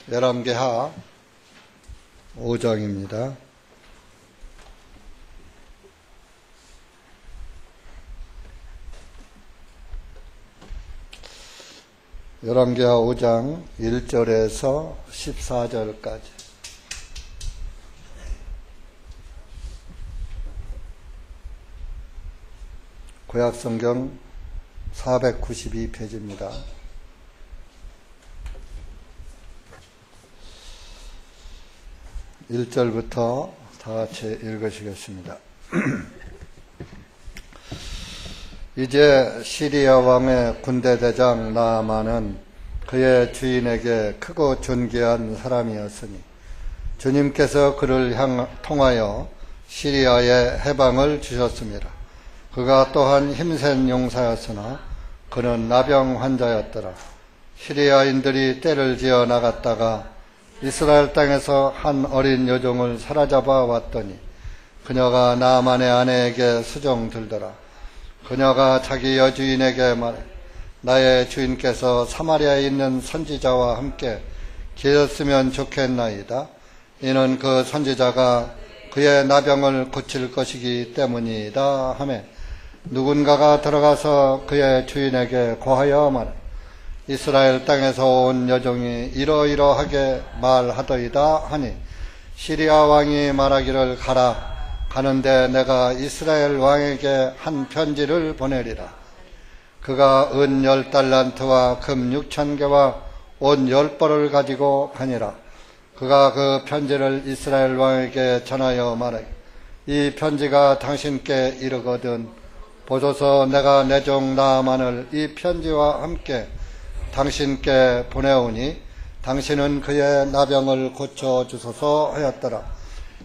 열왕기하 5장입니다. 열왕기하 5장 1절에서 14절까지. 구약성경 492페이지입니다. 1절부터 다 같이 읽으시겠습니다. 이제 시리아 왕의 군대대장 나아만은 그의 주인에게 크고 존귀한 사람이었으니 주님께서 그를 통하여 시리아에 해방을 주셨습니다. 그가 또한 힘센 용사였으나 그는 나병 환자였더라. 시리아인들이 떼를 지어 나갔다가 이스라엘 땅에서 한 어린 여종을 사로잡아 왔더니 그녀가 나아만의 아내에게 수종 들더라. 그녀가 자기 여주인에게 말해, 나의 주인께서 사마리아에 있는 선지자와 함께 계셨으면 좋겠나이다. 이는 그 선지자가 그의 나병을 고칠 것이기 때문이다 하며 누군가가 들어가서 그의 주인에게 고하여 말해, 이스라엘 땅에서 온 여종이 이러이러하게 말하더이다 하니 시리아 왕이 말하기를 가라. 가는데 내가 이스라엘 왕에게 한 편지를 보내리라. 그가 은 10달란트와 금 6,000개와 옷 10벌을 가지고 가니라. 그가 그 편지를 이스라엘 왕에게 전하여 말해, 이 편지가 당신께 이르거든 보소서, 내가 내 종 나아만을 이 편지와 함께 당신께 보내오니 당신은 그의 나병을 고쳐주소서 하였더라.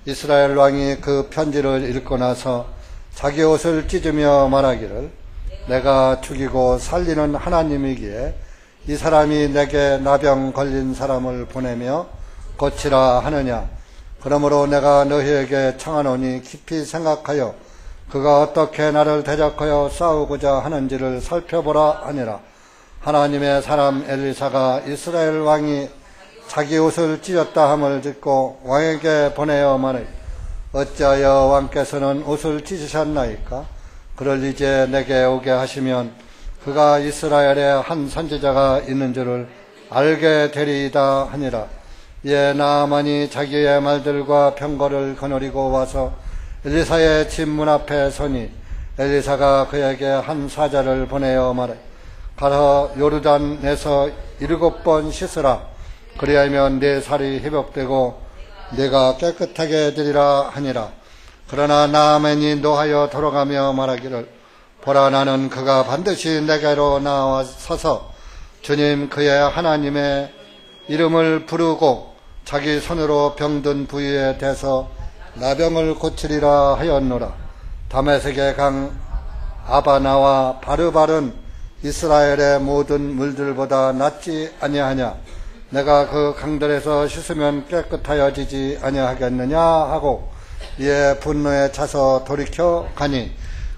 이스라엘 왕이 그 편지를 읽고 나서 자기 옷을 찢으며 말하기를, 내가 죽이고 살리는 하나님이기에 이 사람이 내게 나병 걸린 사람을 보내며 고치라 하느냐. 그러므로 내가 너희에게 청하노니 깊이 생각하여 그가 어떻게 나를 대적하여 싸우고자 하는지를 살펴보라 하니라. 하나님의 사람 엘리사가 이스라엘 왕이 자기 옷을 찢었다 함을 듣고 왕에게 보내어 말해, 어찌하여 왕께서는 옷을 찢으셨나이까? 그를 이제 내게 오게 하시면 그가 이스라엘에 한 선지자가 있는 줄을 알게 되리이다 하니라. 이에 나아만이 자기의 말들과 병거를 거느리고 와서 엘리사의 집 문 앞에 서니 엘리사가 그에게 한 사자를 보내어 말해, 가서 요르단에서 7번 씻으라. 그리하면 네 살이 회복되고 네가 깨끗하게 되리라 하니라. 그러나 나아만이 노하여 돌아가며 말하기를, 보라, 나는 그가 반드시 내게로 나와서서 주님 그의 하나님의 이름을 부르고 자기 손으로 병든 부위에 대서 나병을 고치리라 하였노라. 다메섹의 강 아바나와 바르발은 이스라엘의 모든 물들보다 낫지 아니하냐. 내가 그 강들에서 씻으면 깨끗하여지지 아니하겠느냐 하고 이에 분노에 차서 돌이켜 가니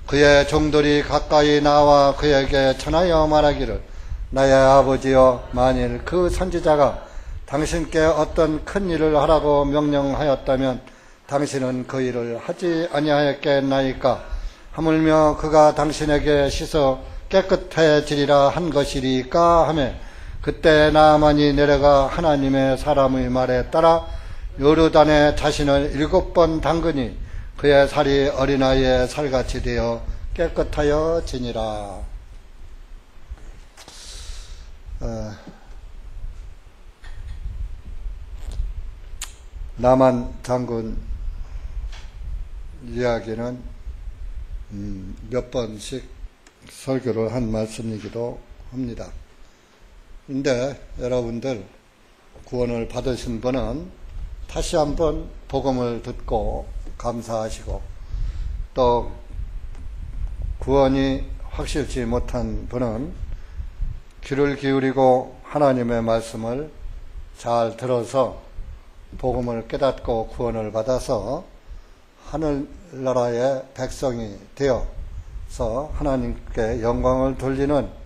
그의 종들이 가까이 나와 그에게 전하여 말하기를, 나의 아버지여, 만일 그 선지자가 당신께 어떤 큰 일을 하라고 명령하였다면 당신은 그 일을 하지 아니하였겠나이까? 하물며 그가 당신에게 씻어 깨끗해지리라 한 것이리까 하며, 그때 나아만이 내려가 하나님의 사람의 말에 따라 요르단에 자신을 7번 담그니 그의 살이 어린아이의 살같이 되어 깨끗하여 지니라. 나만 장군 이야기는 몇 번씩 설교를 한 말씀이기도 합니다. 근데 여러분들 구원을 받으신 분은 다시 한번 복음을 듣고 감사하시고, 또 구원이 확실치 못한 분은 귀를 기울이고 하나님의 말씀을 잘 들어서 복음을 깨닫고 구원을 받아서 하늘나라의 백성이 되어서 하나님께 영광을 돌리는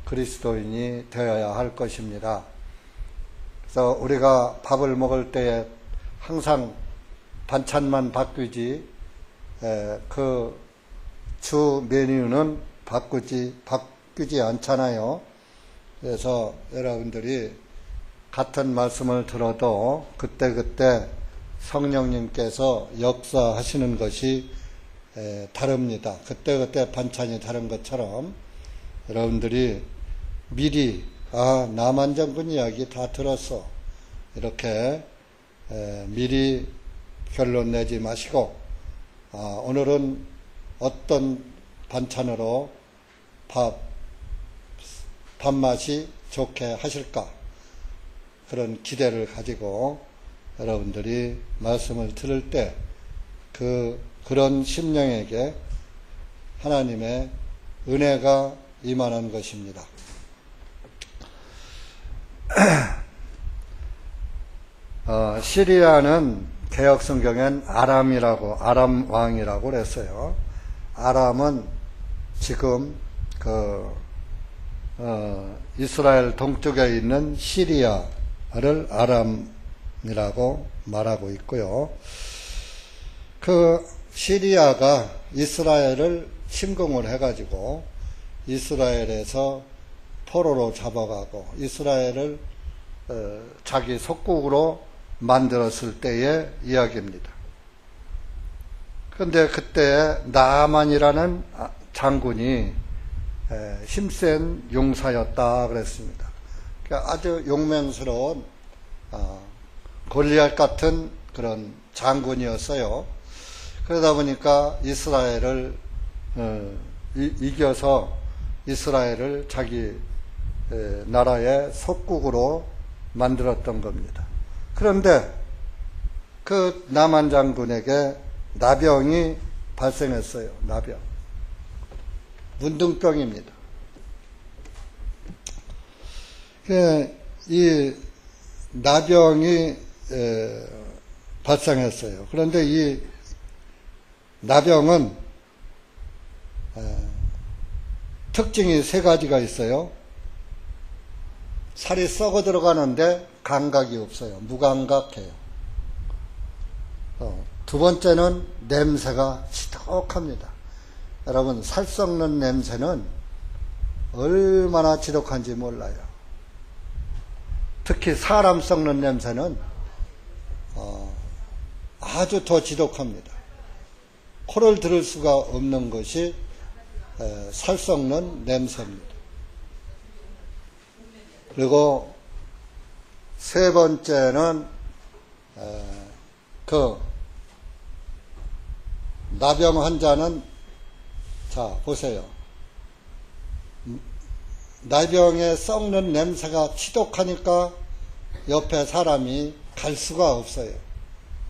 그리스도인이 되어야 할 것입니다. 그래서 우리가 밥을 먹을 때에 항상 반찬만 바뀌지 그 주 메뉴는 바뀌지 않잖아요. 그래서 여러분들이 같은 말씀을 들어도 그때그때 성령님께서 역사하시는 것이 다릅니다. 그때그때 반찬이 다른 것처럼 여러분들이 미리 남한 장군 이야기 다 들었어, 이렇게 미리 결론 내지 마시고 오늘은 어떤 반찬으로 밥맛이 좋게 하실까, 그런 기대를 가지고 여러분들이 말씀을 들을 때 그런 심령에게 하나님의 은혜가 임하는 것입니다. 시리아는 개혁성경엔 아람 왕이라고 그랬어요. 아람은 지금 이스라엘 동쪽에 있는 시리아를 아람이라고 말하고 있고요. 그 시리아가 이스라엘을 침공을 해가지고 이스라엘에서 포로로 잡아가고 이스라엘을 자기 속국으로 만들었을 때의 이야기입니다. 그런데 그때 나아만이라는 장군이 힘센 용사였다 그랬습니다. 그러니까 아주 용맹스러운 골리앗 같은 그런 장군이었어요. 그러다 보니까 이스라엘을 이겨서 이스라엘을 자기 나라의 속국으로 만들었던 겁니다. 그런데 그 나만 장군에게 나병이 발생했어요. 나병. 문둥병입니다. 이 나병이 발생했어요. 그런데 이 나병은 특징이 세 가지가 있어요. 살이 썩어 들어가는데 감각이 없어요. 무감각해요. 두 번째는 냄새가 지독합니다. 여러분, 살 썩는 냄새는 얼마나 지독한지 몰라요. 특히 사람 썩는 냄새는 아주 더 지독합니다. 코를 들을 수가 없는 것이 살 썩는 냄새입니다. 그리고 세 번째는 나병 환자는, 자 보세요, 나병에 썩는 냄새가 지독하니까 옆에 사람이 갈 수가 없어요.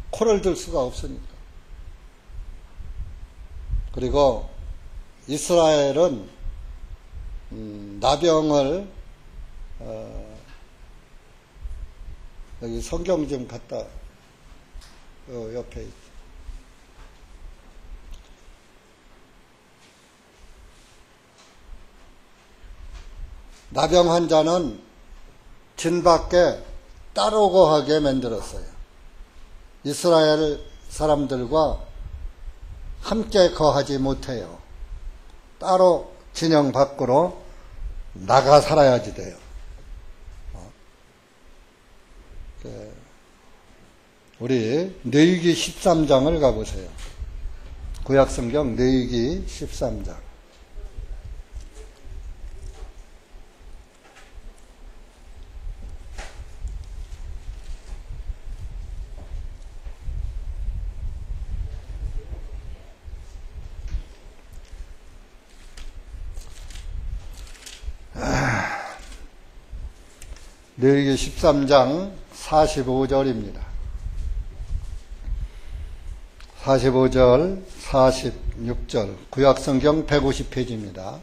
코를 들 수가 없으니까. 그리고 이스라엘은 나병을 여기 성경 좀 갖다 옆에 있죠. 나병 환자는 진 밖에 따로 거하게 만들었어요. 이스라엘 사람들과 함께 거하지 못해요. 따로 진영 밖으로 나가 살아야지 돼요. 우리 뇌위기 13장을 가보세요. 구약성경 뇌위기 13장. 뇌위기 13장 45절입니다. 45절, 46절, 구약성경 150페이지입니다.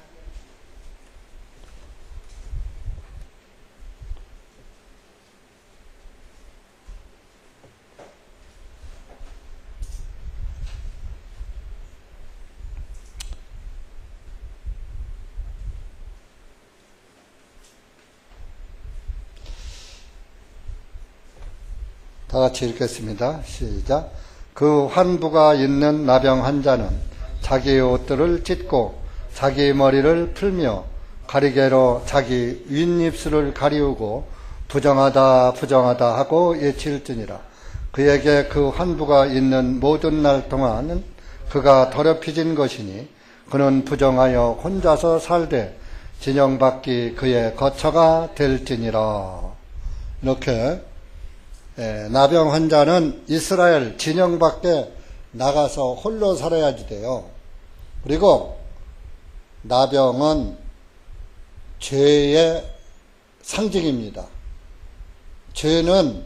다 같이 읽겠습니다. 시작. 그 환부가 있는 나병 환자는 자기의 옷들을 찢고 자기 머리를 풀며 가리개로 자기 윗입술을 가리우고 부정하다 부정하다 하고 외칠지니라. 그에게 그 환부가 있는 모든 날 동안은 그가 더럽혀진 것이니 그는 부정하여 혼자서 살되 진영받기 그의 거처가 될지니라. 이렇게 나병 환자는 이스라엘 진영 밖에 나가서 홀로 살아야지 돼요. 그리고 나병은 죄의 상징입니다. 죄는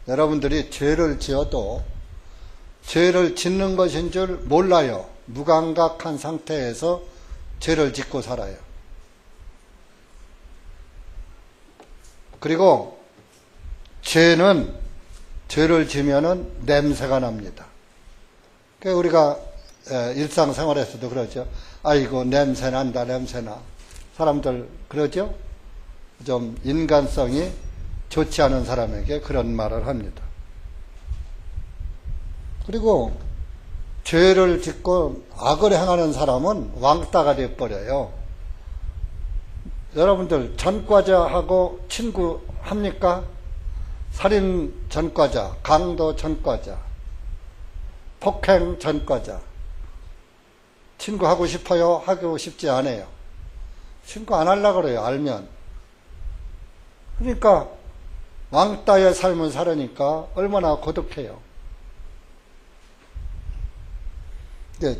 여러분들이 죄를 지어도 죄를 짓는 것인 줄 몰라요. 무감각한 상태에서 죄를 짓고 살아요. 그리고 죄를 지면은 냄새가 납니다. 그러니까 우리가 일상생활에서도 그러죠. 아이고 냄새 난다 냄새나. 사람들 그러죠. 좀 인간성이 좋지 않은 사람에게 그런 말을 합니다. 그리고 죄를 짓고 악을 행하는 사람은 왕따가 되어버려요. 여러분들 전과자하고 친구합니까? 살인 전과자, 강도 전과자, 폭행 전과자 친구하고 싶어요? 하고 싶지 않아요. 친구 안 하려고 그래요. 알면. 그러니까 왕따의 삶을 살으니까 얼마나 고독해요.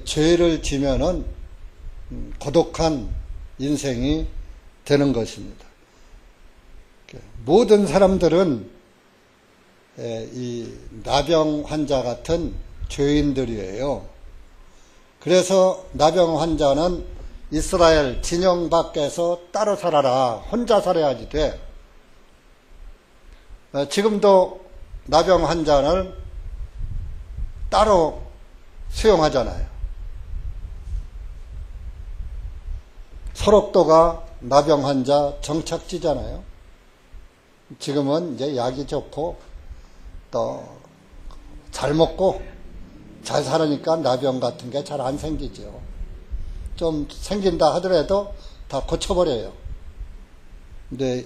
죄를 지면은 고독한 인생이 되는 것입니다. 모든 사람들은 이 나병 환자 같은 죄인들이에요. 그래서 나병 환자는 이스라엘 진영 밖에서 따로 살아라. 혼자 살아야지 돼. 지금도 나병 환자는 따로 수용하잖아요. 설옥도가 나병 환자 정착지잖아요. 지금은 이제 약이 좋고 또 잘 먹고 잘 살으니까 나병 같은 게 잘 안 생기죠. 좀 생긴다 하더라도 다 고쳐버려요. 근데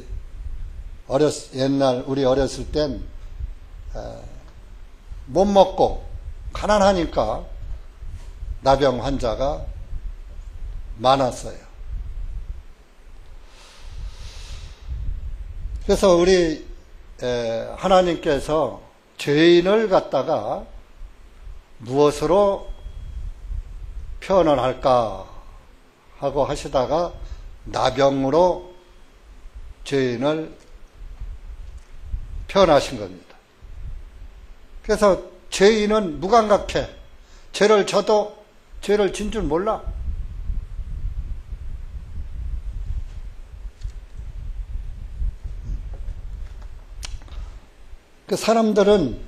옛날 우리 어렸을 땐 못 먹고 가난하니까 나병 환자가 많았어요. 그래서 우리 하나님께서 죄인을 갖다가 무엇으로 표현을 할까 하고 하시다가 나병으로 죄인을 표현하신 겁니다. 그래서 죄인은 무감각해. 죄를 져도 죄를 진 줄 몰라. 그 사람들은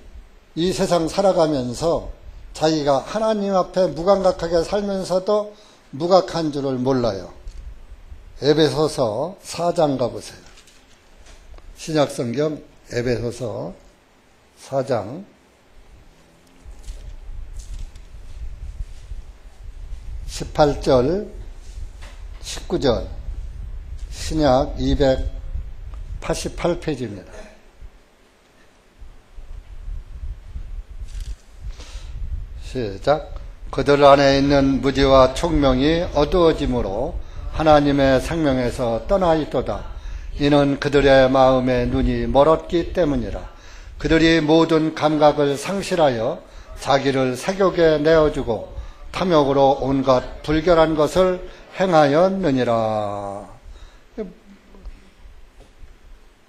이 세상 살아가면서 자기가 하나님 앞에 무감각하게 살면서도 무각한 줄을 몰라요. 에베소서 4장 가보세요. 신약성경 에베소서 4장 18절 19절 신약 288페이지입니다. 시작. 그들 안에 있는 무지와 총명이 어두워짐으로 하나님의 생명에서 떠나 있도다. 이는 그들의 마음의 눈이 멀었기 때문이라. 그들이 모든 감각을 상실하여 자기를 색욕에 내어주고 탐욕으로 온갖 불결한 것을 행하였느니라.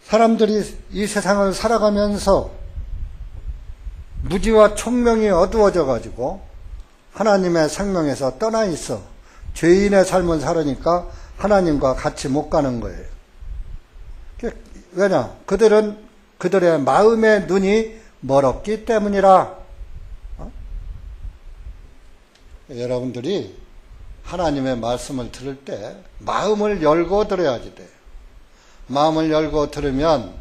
사람들이 이 세상을 살아가면서 무지와 총명이 어두워져 가지고 하나님의 생명에서 떠나 있어. 죄인의 삶을 살으니까 하나님과 같이 못 가는 거예요. 왜냐? 그들은 그들의 마음의 눈이 멀었기 때문이라. 여러분들이 하나님의 말씀을 들을 때 마음을 열고 들어야지 돼요. 마음을 열고 들으면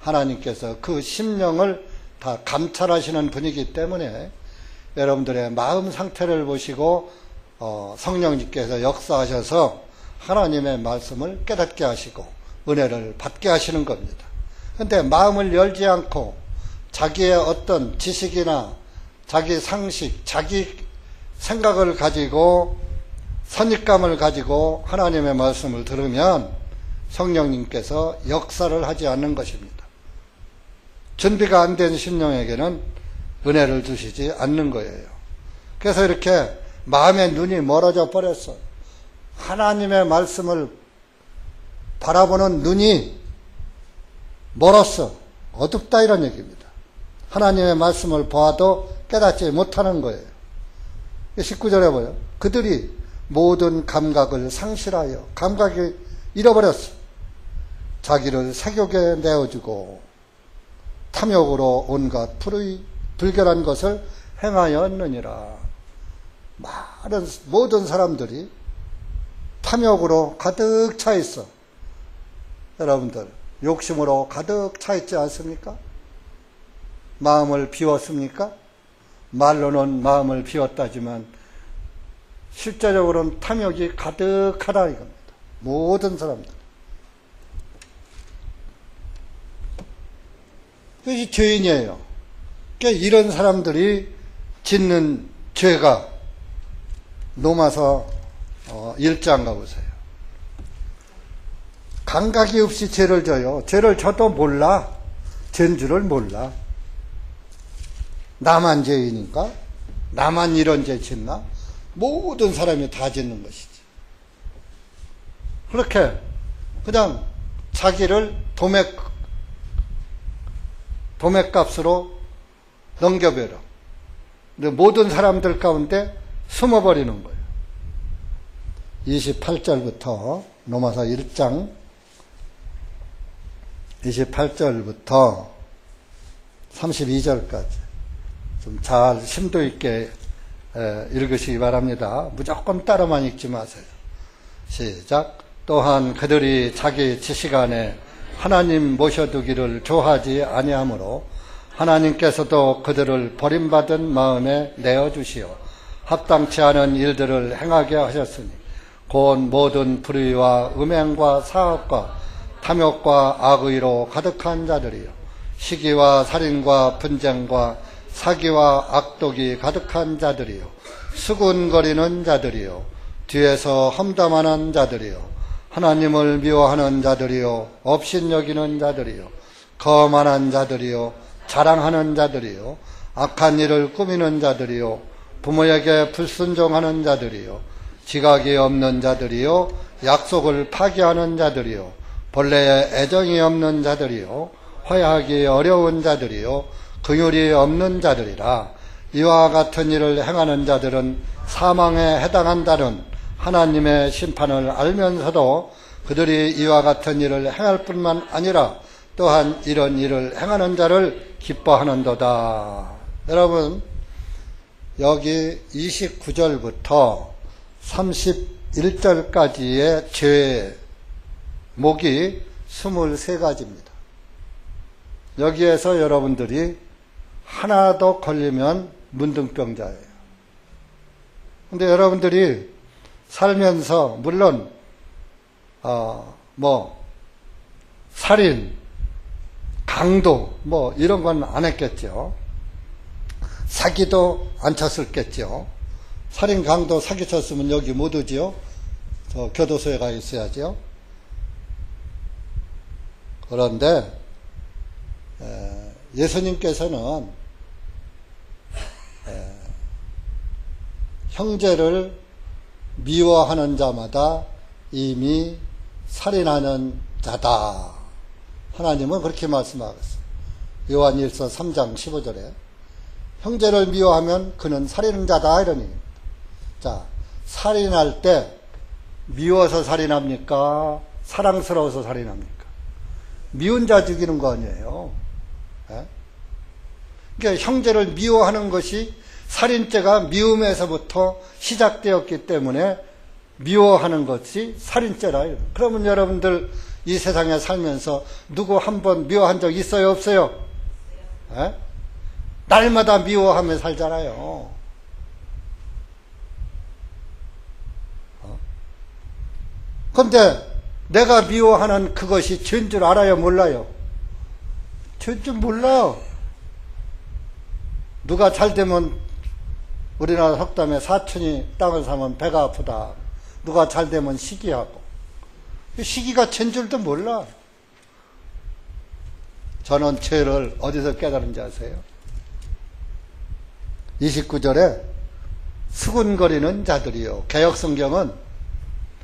하나님께서 그 심령을 다 감찰하시는 분이기 때문에 여러분들의 마음 상태를 보시고 성령님께서 역사하셔서 하나님의 말씀을 깨닫게 하시고 은혜를 받게 하시는 겁니다. 근데 마음을 열지 않고 자기의 어떤 지식이나 자기 상식, 자기 생각을 가지고 선입감을 가지고 하나님의 말씀을 들으면 성령님께서 역사를 하지 않는 것입니다. 준비가 안 된 심령에게는 은혜를 주시지 않는 거예요. 그래서 이렇게 마음의 눈이 멀어져 버렸어. 하나님의 말씀을 바라보는 눈이 멀었어. 어둡다 이런 얘기입니다. 하나님의 말씀을 보아도 깨닫지 못하는 거예요. 19절에 보여. 그들이 모든 감각을 상실하여 감각이 잃어버렸어. 자기를 색욕에 내어주고 탐욕으로 온갖 불결한 것을 행하였느니라. 모든 사람들이 탐욕으로 가득 차 있어. 여러분들 욕심으로 가득 차 있지 않습니까? 마음을 비웠습니까? 말로는 마음을 비웠다지만 실제적으로는 탐욕이 가득하다 이겁니다. 모든 사람들. 이것이 죄인이에요. 그러니까 이런 사람들이 짓는 죄가 로마서 1장 가보세요. 감각이 없이 죄를 져요. 죄를 져도 몰라. 죄인 줄을 몰라. 나만 죄인인가? 나만 이런 죄 짓나? 모든 사람이 다 짓는 것이지. 그렇게 그냥 자기를 도매값으로 넘겨버려. 근데 모든 사람들 가운데 숨어버리는 거예요. 28절부터 로마서 1장 28절부터 32절까지 좀 잘 심도 있게 읽으시기 바랍니다. 무조건 따로만 읽지 마세요. 시작. 또한 그들이 자기 지식 안에 하나님 모셔두기를 좋아하지 아니하므로 하나님께서도 그들을 버림받은 마음에 내어주시어 합당치 않은 일들을 행하게 하셨으니 곧 모든 불의와 음행과 사악과 탐욕과 악의로 가득한 자들이요 시기와 살인과 분쟁과 사기와 악독이 가득한 자들이요 수군거리는 자들이요 뒤에서 험담하는 자들이요 하나님을 미워하는 자들이요 업신여기는 자들이요 거만한 자들이요 자랑하는 자들이요 악한 일을 꾸미는 자들이요 부모에게 불순종하는 자들이요 지각이 없는 자들이요 약속을 파기하는 자들이요 본래에 애정이 없는 자들이요 화해하기 어려운 자들이요 긍휼이 없는 자들이라. 이와 같은 일을 행하는 자들은 사망에 해당한다는 하나님의 심판을 알면서도 그들이 이와 같은 일을 행할 뿐만 아니라 또한 이런 일을 행하는 자를 기뻐하는도다. 여러분 여기 29절부터 31절까지의 죄목이 23가지입니다. 여기에서 여러분들이 하나도 걸리면 문둥병자예요. 근데 여러분들이 살면서 물론 살인, 강도 이런 건 안 했겠죠. 사기도 안 쳤을겠죠. 살인, 강도, 사기 쳤으면 여기 못 오지요. 저 교도소에 가 있어야죠. 그런데 예수님께서는 형제를 미워하는 자마다 이미 살인하는 자다. 하나님은 그렇게 말씀하셨어요. 요한일서 3장 15절에 형제를 미워하면 그는 살인자다 이런 얘기입니다. 자, 살인할 때 미워서 살인합니까? 사랑스러워서 살인합니까? 미운 자 죽이는 거 아니에요. 그러니까 형제를 미워하는 것이 살인죄가 미움에서부터 시작되었기 때문에 미워하는 것이 살인죄라. 그러면 여러분들 이 세상에 살면서 누구 한 번 미워한 적 있어요? 없어요? 날마다 미워하며 살잖아요. 근데 내가 미워하는 그것이 죄인 줄 알아요, 몰라요? 죄인 줄 몰라. 누가 잘 되면 우리나라 속담에 사촌이 땅을 사면 배가 아프다. 누가 잘 되면 시기하고. 시기가 죄인 줄도 몰라. 저는 죄를 어디서 깨달은지 아세요? 29절에 수군거리는 자들이요. 개역성경은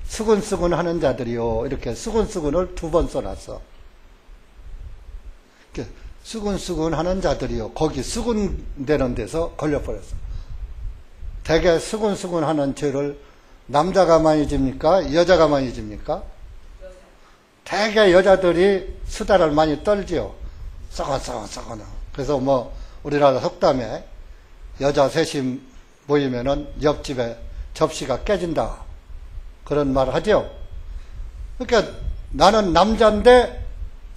수군수군 하는 자들이요. 이렇게 수군수군을 2번 써놨어. 수군수군 하는 자들이요. 거기 수군되는 데서 걸려버렸어. 대개 수군수군 하는 죄를 남자가 많이 집니까? 여자가 많이 집니까? 대개 여자들이 수다를 많이 떨지요. 썩어. 그래서 우리나라 속담에 여자 셋이 모이면은 옆집에 접시가 깨진다. 그런 말 하죠. 그러니까 나는 남자인데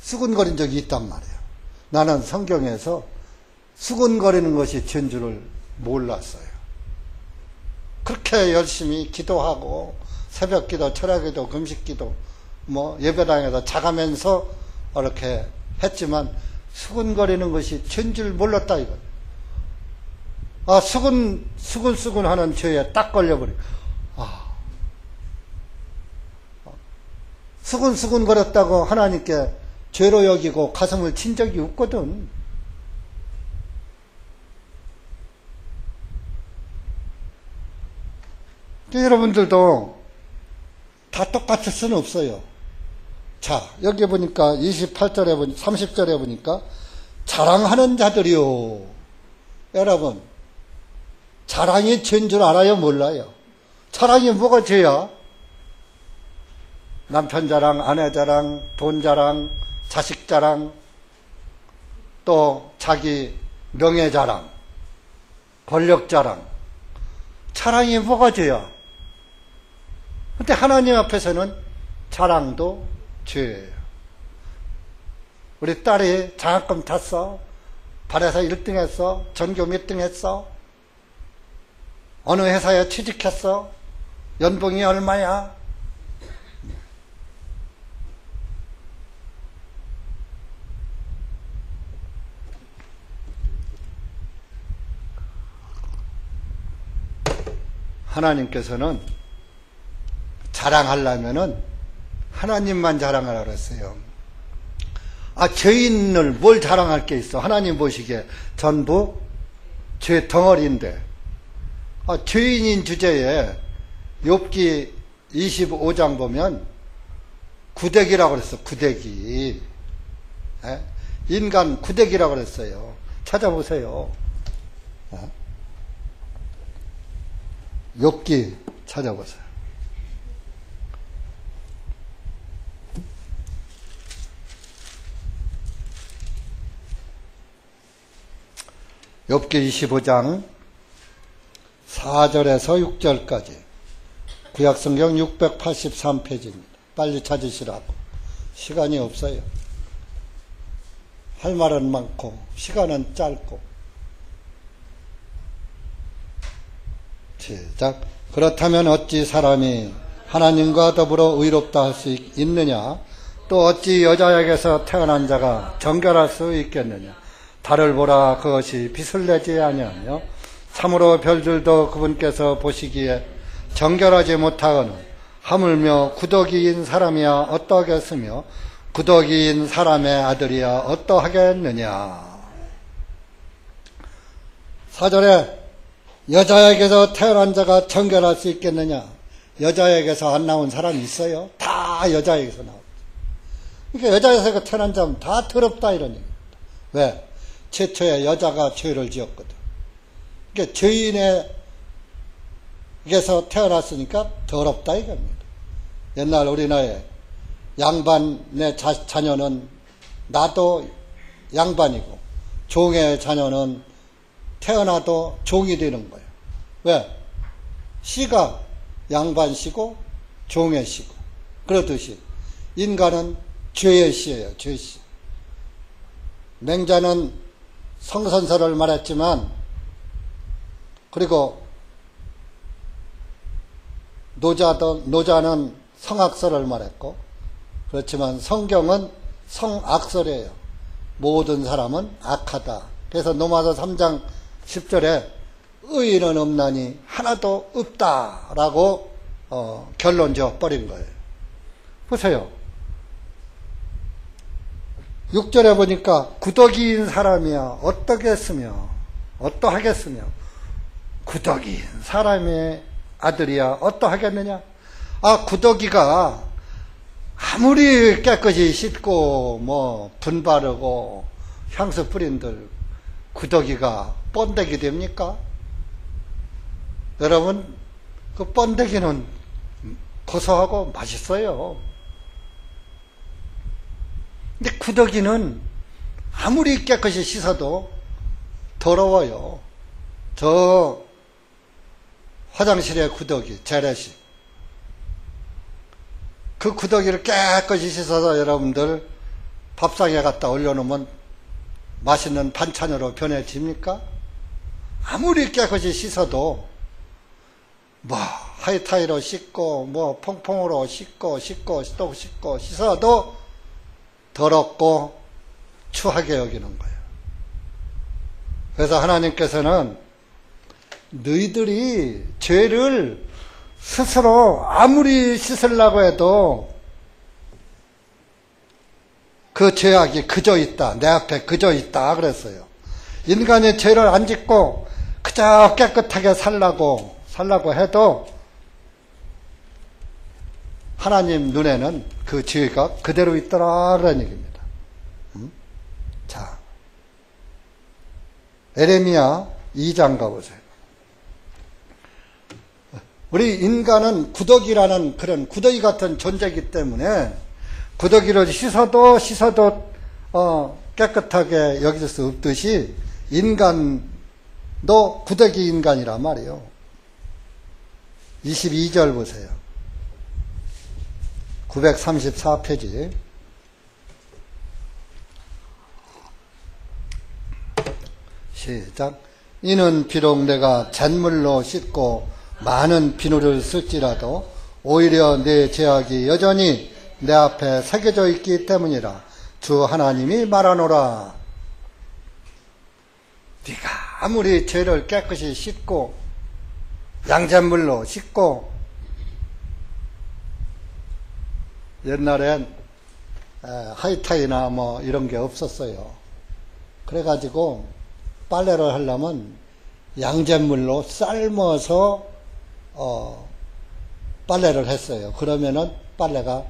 수군거린 적이 있단 말이에요. 나는 성경에서 수군거리는 것이 죄인 줄을 몰랐어요. 그렇게 열심히 기도하고 새벽기도, 철야기도, 금식기도 예배당에서 자가면서 이렇게 했지만 수군거리는 것이 죄인 줄 몰랐다 이거예요. 아, 수군 하는 죄에 딱 걸려버리고, 수군 거렸다고 하나님께 죄로 여기고 가슴을 친 적이 없거든. 여러분들도 다 똑같을 수는 없어요. 자, 여기 보니까 28절에 30절에 보니까 자랑하는 자들이요. 여러분, 자랑이 죄인 줄 알아요, 몰라요? 자랑이 뭐가 죄야? 남편 자랑, 아내 자랑, 돈 자랑, 자식 자랑, 또 자기 명예 자랑, 권력 자랑. 자랑이 뭐가 죄야? 근데 하나님 앞에서는 자랑도 죄예요. 우리 딸이 장학금 탔어. 발에서 1등 했어. 전교 몇 등 했어. 어느 회사에 취직했어. 연봉이 얼마야? 하나님께서는 자랑하려면은 하나님만 자랑하라 그랬어요. 죄인을 뭘 자랑할 게 있어? 하나님 보시기에 전부 죄 덩어리인데. 죄인인 주제에 욥기 25장 보면 구대기라고 그랬어. 구대기. 인간 구대기라고 그랬어요. 찾아보세요. 욥기 찾아보세요. 욥기 25장 4절에서 6절까지 구약성경 683페이지입니다. 빨리 찾으시라고. 시간이 없어요. 할 말은 많고 시간은 짧고. 시작. 그렇다면 어찌 사람이 하나님과 더불어 의롭다 할 수 있느냐? 또 어찌 여자에게서 태어난 자가 정결할 수 있겠느냐? 달을 보라, 그것이 빛을 내지 아니하며 참으로 별들도 그분께서 보시기에 정결하지 못하거늘 하물며 구더기인 사람이야 어떠하겠으며 구더기인 사람의 아들이야 어떠하겠느냐. 4절에 여자에게서 태어난 자가 정결할 수 있겠느냐. 여자에게서 안 나온 사람이 있어요? 다 여자에게서 나오죠. 그러니까 여자에서 태어난 자는 다 더럽다 이런 얘기입니다. 왜? 최초에 여자가 죄를 지었거든. 그러니까 죄인에게서 태어났으니까 더럽다 이겁니다. 옛날 우리나라에 양반의 자녀는 나도 양반이고 종의 자녀는 태어나도 종이 되는 거예요. 왜? 씨가 양반씨고 종의 씨고. 그렇듯이 인간은 죄의 씨예요. 죄의 씨. 맹자는 성선설을 말했지만, 그리고 노자는 성악설을 말했고, 그렇지만 성경은 성악설이에요. 모든 사람은 악하다. 그래서 로마서 3장 10절에 의인은 없나니 하나도 없다라고 결론 지어버린 거예요. 보세요. 6절에 보니까 구더기인 사람이야 어떠겠으며 어떠하겠으며, 구더기인 사람의 아들이야 어떠하겠느냐. 구더기가 아무리 깨끗이 씻고 분 바르고 향수 뿌린들 구더기가 번데기 됩니까? 여러분, 그 번데기는 고소하고 맛있어요. 근데 구더기는 아무리 깨끗이 씻어도 더러워요. 저 화장실의 구더기, 재래식. 그 구더기를 깨끗이 씻어서 여러분들 밥상에 갖다 올려놓으면 맛있는 반찬으로 변해집니까? 아무리 깨끗이 씻어도 하이타이로 씻고 퐁퐁으로 씻고 또 씻고 씻어도 더럽고 추하게 여기는 거예요. 그래서 하나님께서는 너희들이 죄를 스스로 아무리 씻으려고 해도 그 죄악이 그저 있다. 내 앞에 그저 있다. 그랬어요. 인간이 죄를 안 짓고 그저 깨끗하게 살라고 해도 하나님 눈에는 그 죄가 그대로 있더라. 그런 얘기입니다. 자, 에레미야 2장 가보세요. 우리 인간은 구더기라는 그런 구더기 같은 존재이기 때문에 구더기를 씻어도 깨끗하게 여길 수 없듯이 인간도 구더기 인간이란 말이에요. 22절 보세요. 934페이지. 시작. 이는 비록 내가 잿물로 씻고 많은 비누를 쓸지라도 오히려 내 죄악이 여전히 내 앞에 새겨져 있기 때문이라 주 하나님이 말하노라. 네가 아무리 죄를 깨끗이 씻고 양잿물로 씻고, 옛날엔 하이타이나 이런 게 없었어요. 그래가지고 빨래를 하려면 양잿물로 삶아서 빨래를 했어요. 그러면은 빨래가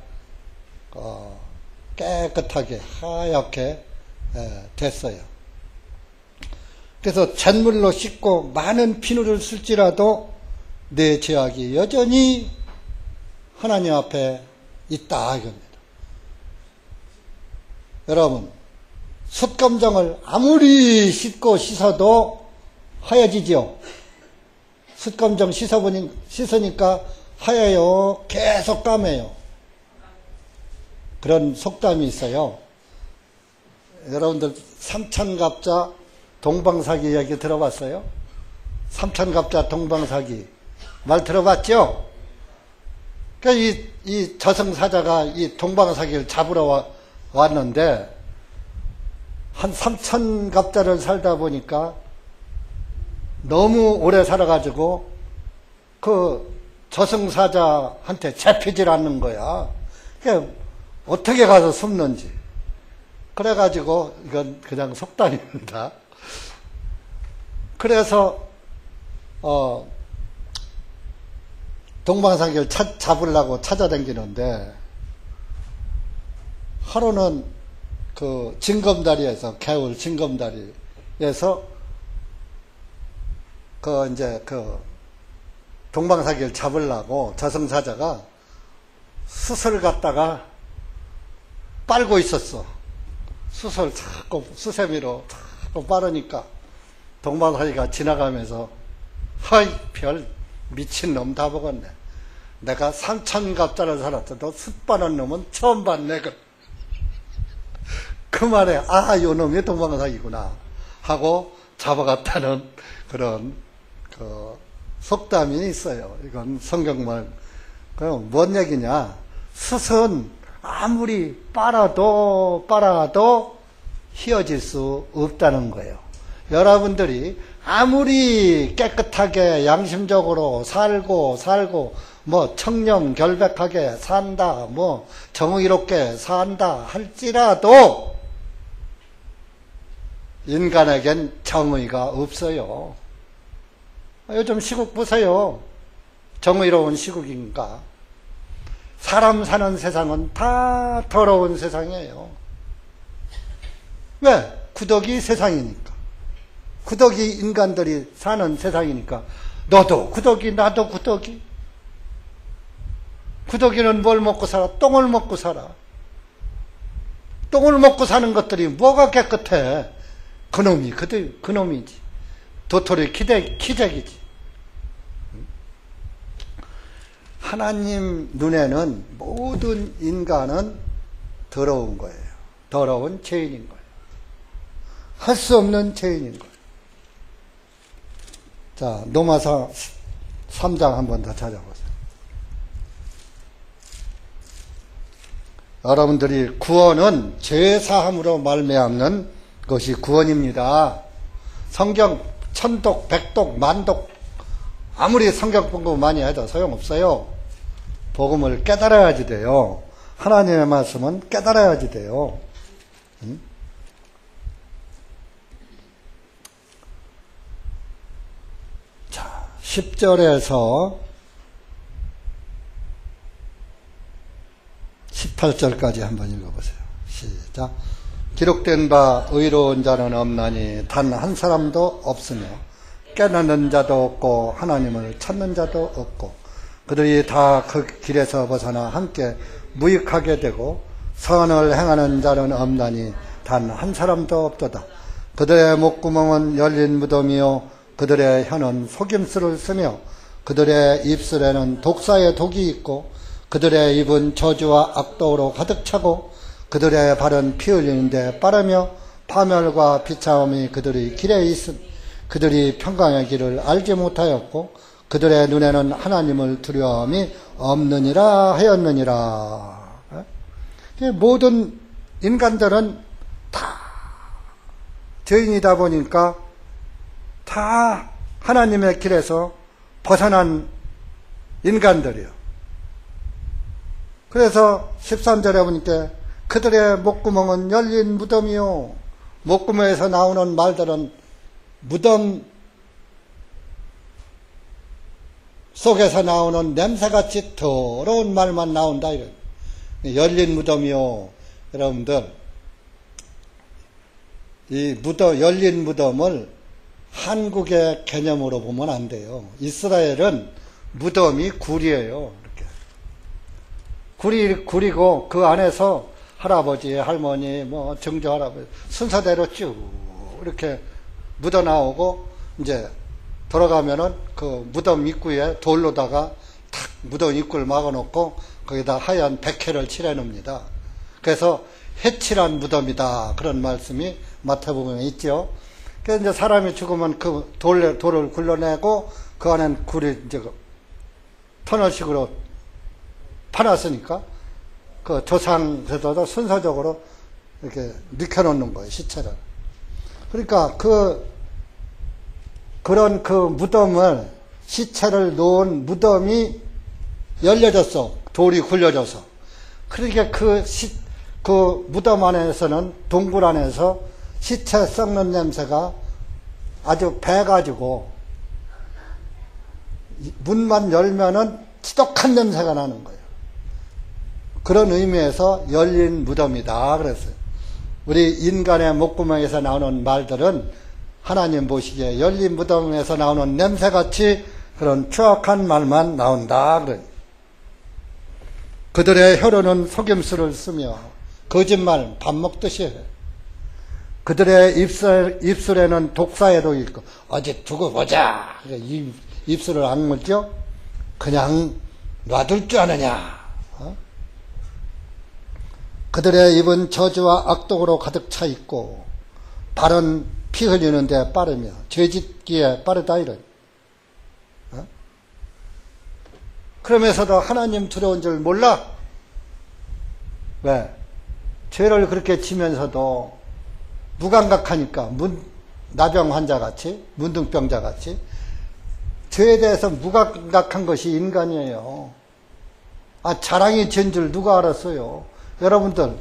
깨끗하게 하얗게 됐어요. 그래서 잿물로 씻고 많은 비누를 쓸지라도 내 죄악이 여전히 하나님 앞에 있다 이겁니다. 여러분, 숯검정을 아무리 씻고 씻어도 하얘지죠. 숯검정 씻으니까 하얘요. 계속 까매요. 그런 속담이 있어요. 여러분들 삼천갑자 동방사기 얘기 들어봤어요? 삼천갑자 동방사기 말 들어봤죠? 그러니까 이 저승사자가 이 동방사기를 잡으러 왔는데 한 3천갑자를 살다 보니까 너무 오래 살아가지고 그 저승사자한테 잡히질 않는 거야. 그러니까 어떻게 가서 숨는지. 그래가지고 이건 그냥 속담입니다. 그래서 동방사기를 잡으려고 찾아다니는데 하루는 그 징검다리에서, 개울 징검다리에서 그 동방사기를 잡으려고 저승사자가 숯을 갖다가 빨고 있었어. 숯을 자꾸 수세미로 자꾸 빠르니까 동방사기가 지나가면서 하이 별 미친놈 다 먹었네. 내가 3천갑자를 살았어도 숯 빠는 놈은 처음 봤네. 그 말에 요 놈이 동방사기구나 하고 잡아갔다는 그런 그 속담이 있어요. 이건 성경말. 그럼 뭔 얘기냐? 숯은 아무리 빨아도 휘어질 수 없다는 거예요. 여러분들이 아무리 깨끗하게 양심적으로 살고 뭐 청렴결백하게 산다, 뭐 정의롭게 산다 할지라도 인간에겐 정의가 없어요. 요즘 시국 보세요. 정의로운 시국인가? 사람 사는 세상은 다 더러운 세상이에요. 왜? 구더기 세상이니까. 구더기 인간들이 사는 세상이니까. 너도 구더기, 나도 구더기. 구더기는 뭘 먹고 살아? 똥을 먹고 살아. 똥을 먹고 사는 것들이 뭐가 깨끗해? 그놈이지. 도토리 기적이지. 하나님 눈에는 모든 인간은 더러운 거예요. 더러운 죄인인 거예요. 할 수 없는 죄인인 거예요. 자, 로마서 3장 한 번 더 찾아보세요. 여러분들이 구원은 죄사함으로 말미암는 것이 구원입니다. 성경 천독, 백독, 만독 아무리 성경 공부 많이 해도 소용없어요. 복음을 깨달아야지 돼요. 하나님의 말씀은 깨달아야지 돼요. 자, 10절에서 18절까지 한번 읽어보세요. 시작. 기록된 바 의로운 자는 없나니 단 한 사람도 없으며 깨닫는 자도 없고 하나님을 찾는 자도 없고 그들이 다 그 길에서 벗어나 함께 무익하게 되고 선을 행하는 자는 없나니 단 한 사람도 없도다. 그들의 목구멍은 열린 무덤이요 그들의 혀는 속임수를 쓰며 그들의 입술에는 독사의 독이 있고 그들의 입은 저주와 악독으로 가득 차고 그들의 발은 피 흘리는데 빠르며 파멸과 비참함이 그들의 길에 있음. 그들이 평강의 길을 알지 못하였고 그들의 눈에는 하나님을 두려움이 없느니라 하였느니라. 모든 인간들은 다 죄인이다 보니까 다 하나님의 길에서 벗어난 인간들이요. 그래서 13절에 보니까 그들의 목구멍은 열린 무덤이요. 목구멍에서 나오는 말들은 무덤 속에서 나오는 냄새같이 더러운 말만 나온다. 이런. 열린 무덤이요. 여러분들, 이 열린 무덤을 한국의 개념으로 보면 안 돼요. 이스라엘은 무덤이 굴이에요. 이렇게. 굴이고 그 안에서 할아버지, 할머니, 뭐 증조 할아버지 순서대로 쭉 이렇게 묻어 나오고 이제 돌아가면은 그 무덤 입구에 돌로다가 탁 무덤 입구를 막아 놓고 거기다 하얀 백회를 칠해 놉니다. 그래서 해칠한 무덤이다. 그런 말씀이 마태복음에 있죠. 그래서 이제 사람이 죽으면 그 돌을 굴러내고 그 안엔 굴이 이제 터널식으로 파놨으니까 그 조상에서도 순서적으로 이렇게 눕혀놓는 거예요, 시체를. 그러니까 그런 그 무덤을, 시체를 놓은 무덤이 열려졌어. 돌이 굴려져서. 그러니까 그 무덤 안에서는, 동굴 안에서 시체 썩는 냄새가 아주 배가지고, 문만 열면은 지독한 냄새가 나는 거예요. 그런 의미에서 열린 무덤이다 그랬어요. 우리 인간의 목구멍에서 나오는 말들은 하나님 보시기에 열린 무덤에서 나오는 냄새같이 그런 추악한 말만 나온다 그래요. 그들의 혀로는 속임수를 쓰며 거짓말 밥 먹듯이 해. 그들의 입술에는 독사의 독이 있고 어디 두고 보자. 입술을 악물죠. 그냥 놔둘 줄 아느냐. 그들의 입은 저주와 악독으로 가득 차 있고 발은 피 흘리는 데 빠르며 죄 짓기에 빠르다 이런. 그러면서도 하나님 두려운 줄 몰라. 왜? 죄를 그렇게 지면서도 무감각하니까, 나병 환자같이, 문둥병자같이 죄에 대해서 무감각한 것이 인간이에요. 자랑이 된 줄 누가 알았어요? 여러분들,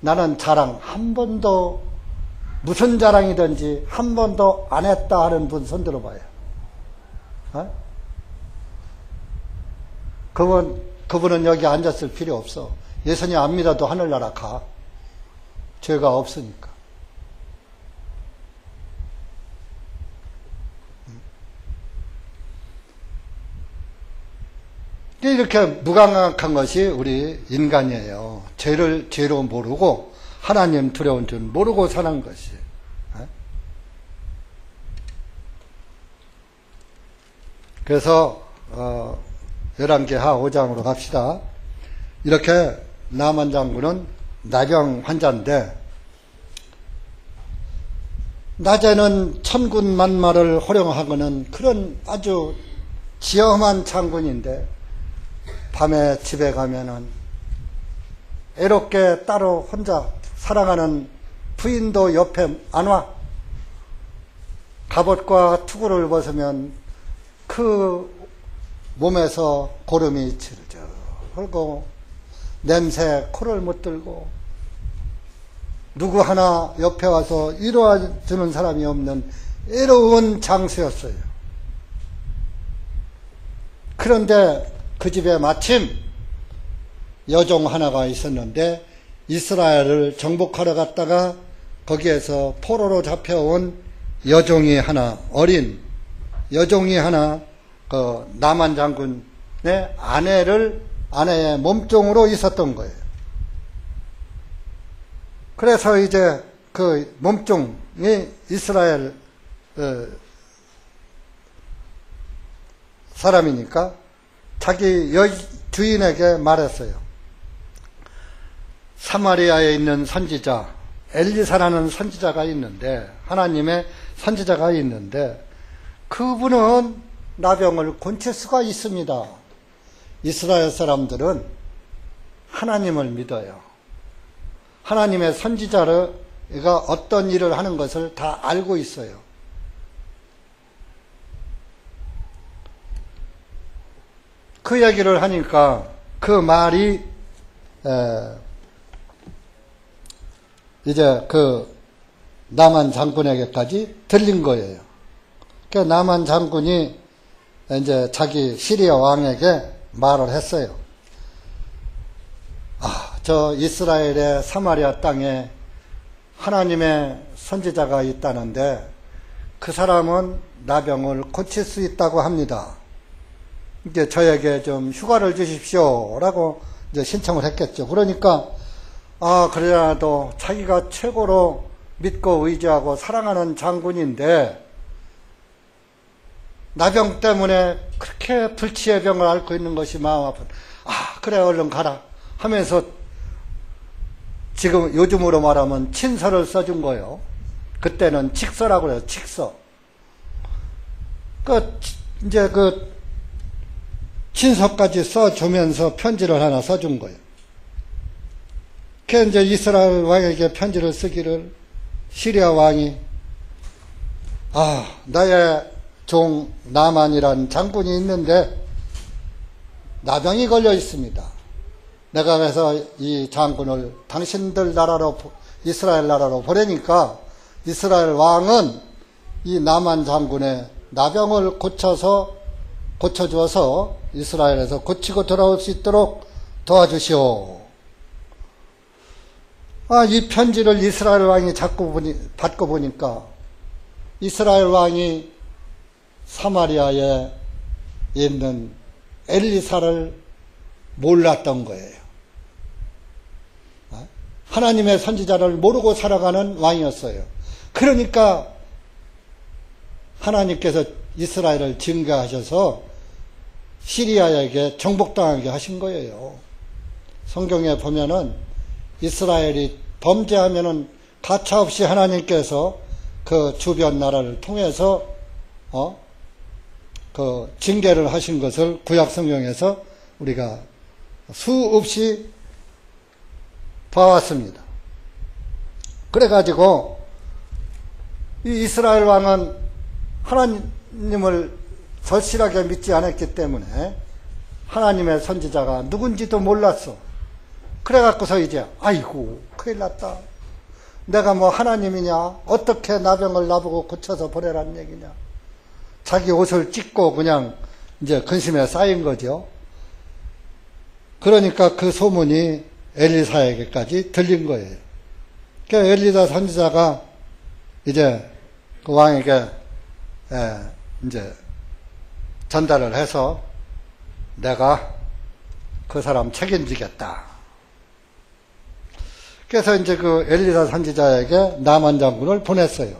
나는 자랑 한 번도, 무슨 자랑이든지 한 번도 안 했다 하는 분 손 들어봐요. 그분은 여기 앉았을 필요 없어. 예수님 안 믿어도 하늘나라 가. 죄가 없으니까. 이렇게 무감각한 것이 우리 인간이에요. 죄를 죄로 모르고 하나님 두려운 줄 모르고 사는 것이. 그래서 열왕기하 5장으로 갑시다. 이렇게 나만 장군은 나병 환자인데 낮에는 천군만마를 호령하고는 그런 아주 지엄한 장군인데 밤에 집에 가면은 애롭게 따로 혼자 사랑하는 부인도 옆에 안 와. 갑옷과 투구를 벗으면 그 몸에서 고름이 치르져 흐르고 냄새 코를 못 들고 누구 하나 옆에 와서 위로해주는 사람이 없는 애로운 장수였어요. 그런데 그 집에 마침 여종 하나가 있었는데 이스라엘을 정복하러 갔다가 거기에서 포로로 잡혀온 여종이 하나, 어린 여종이 하나 그 나만 장군의 아내의 몸종으로 있었던 거예요. 그래서 이제 그 몸종이 이스라엘 사람이니까 자기 주인에게 말했어요. 사마리아에 있는 선지자 엘리사라는 선지자가 있는데, 하나님의 선지자가 있는데 그분은 나병을 고칠 수가 있습니다. 이스라엘 사람들은 하나님을 믿어요. 하나님의 선지자가 어떤 일을 하는 것을 다 알고 있어요. 그 얘기를 하니까 그 말이 이제 그 나만 장군에게까지 들린 거예요. 그 나만 장군이 이제 자기 시리아 왕에게 말을 했어요. 저 이스라엘의 사마리아 땅에 하나님의 선지자가 있다는데 그 사람은 나병을 고칠 수 있다고 합니다. 이제 저에게 좀 휴가를 주십시오라고 이제 신청을 했겠죠. 그러니까 그래도 자기가 최고로 믿고 의지하고 사랑하는 장군인데 나병 때문에 그렇게 불치의 병을 앓고 있는 것이 마음 아픈. 그래 얼른 가라 하면서 지금 요즘으로 말하면 친서를 써준 거예요. 그때는 칙서라고 그래요. 칙서. 이제 그 친서까지 써주면서 편지를 하나 써준 거예요. 그 이제 이스라엘 왕에게 편지를 쓰기를 시리아 왕이 나의 종 나만이란 장군이 있는데 나병이 걸려 있습니다. 내가 그래서 이 장군을 당신들 나라로 이스라엘 나라로 보내니까 이스라엘 왕은 이 나만 장군의 나병을 고쳐주어서 이스라엘에서 고치고 돌아올 수 있도록 도와주시오. 이 편지를 이스라엘 왕이 받고 보니까 이스라엘 왕이 사마리아에 있는 엘리사를 몰랐던 거예요. 하나님의 선지자를 모르고 살아가는 왕이었어요. 그러니까 하나님께서 이스라엘을 증거하셔서 시리아에게 정복당하게 하신 거예요. 성경에 보면은 이스라엘이 범죄하면은 가차없이 하나님께서 그 주변 나라를 통해서 그 징계를 하신 것을 구약 성경에서 우리가 수없이 봐왔습니다. 그래가지고 이 이스라엘 왕은 하나님을 절실하게 믿지 않았기 때문에 하나님의 선지자가 누군지도 몰랐어. 그래갖고서 이제 아이고 큰일 났다. 내가 뭐 하나님이냐? 어떻게 나병을 나보고 고쳐서 보내란 얘기냐? 자기 옷을 찢고 그냥 이제 근심에 쌓인 거죠. 그러니까 그 소문이 엘리사에게까지 들린 거예요. 그러니까 엘리사 선지자가 이제 그 왕에게 이제 전달을 해서 내가 그 사람 책임지겠다. 그래서 이제 그 엘리사 선지자에게 나만 장군을 보냈어요.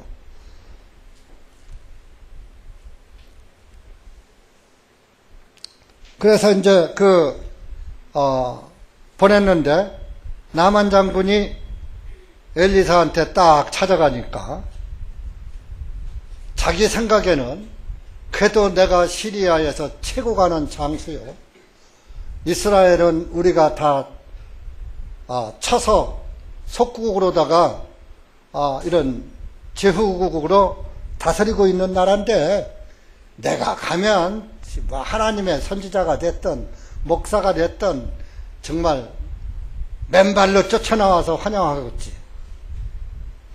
그래서 이제 보냈는데 나만 장군이 엘리사한테 딱 찾아가니까 자기 생각에는 그래도 내가 시리아에서 최고 가는 장수요. 이스라엘은 우리가 다 쳐서 속국으로다가 이런 제후국으로 다스리고 있는 나라인데 내가 가면 뭐 하나님의 선지자가 됐든 목사가 됐든 정말 맨발로 쫓아나와서 환영하겠지.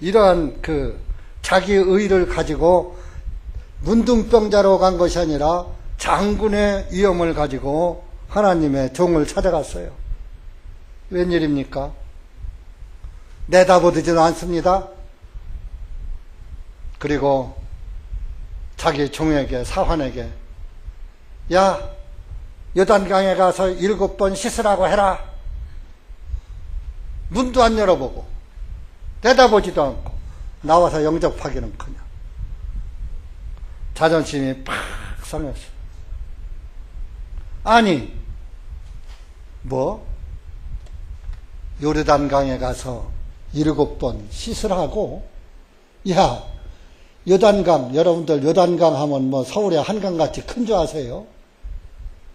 이러한 그 자기 의의를 가지고 문둥병자로 간 것이 아니라 장군의 위엄을 가지고 하나님의 종을 찾아갔어요. 웬일입니까? 내다보지도 않습니다. 그리고 자기 종에게, 사환에게 야, 요단강에 가서 7번 씻으라고 해라. 문도 안 열어보고 내다보지도 않고 나와서 영접하기는커녕 자존심이 팍 상했어요. 아니 뭐 요르단강에 가서 7번 씻으라고? 야, 요단강, 여러분들 요단강 하면 뭐 서울의 한강같이 큰 줄 아세요?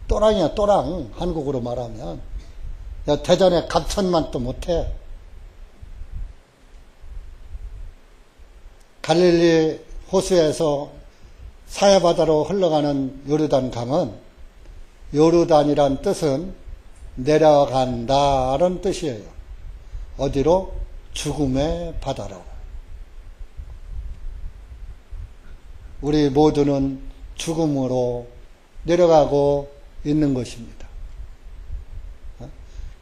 또랑이야 또랑, 한국으로 말하면. 야, 대전에 갑천만도 못해. 갈릴리 호수에서 사해바다로 흘러가는 요르단강은 요르단이란 뜻은 내려간다는 뜻이에요. 어디로? 죽음의 바다로. 우리 모두는 죽음으로 내려가고 있는 것입니다.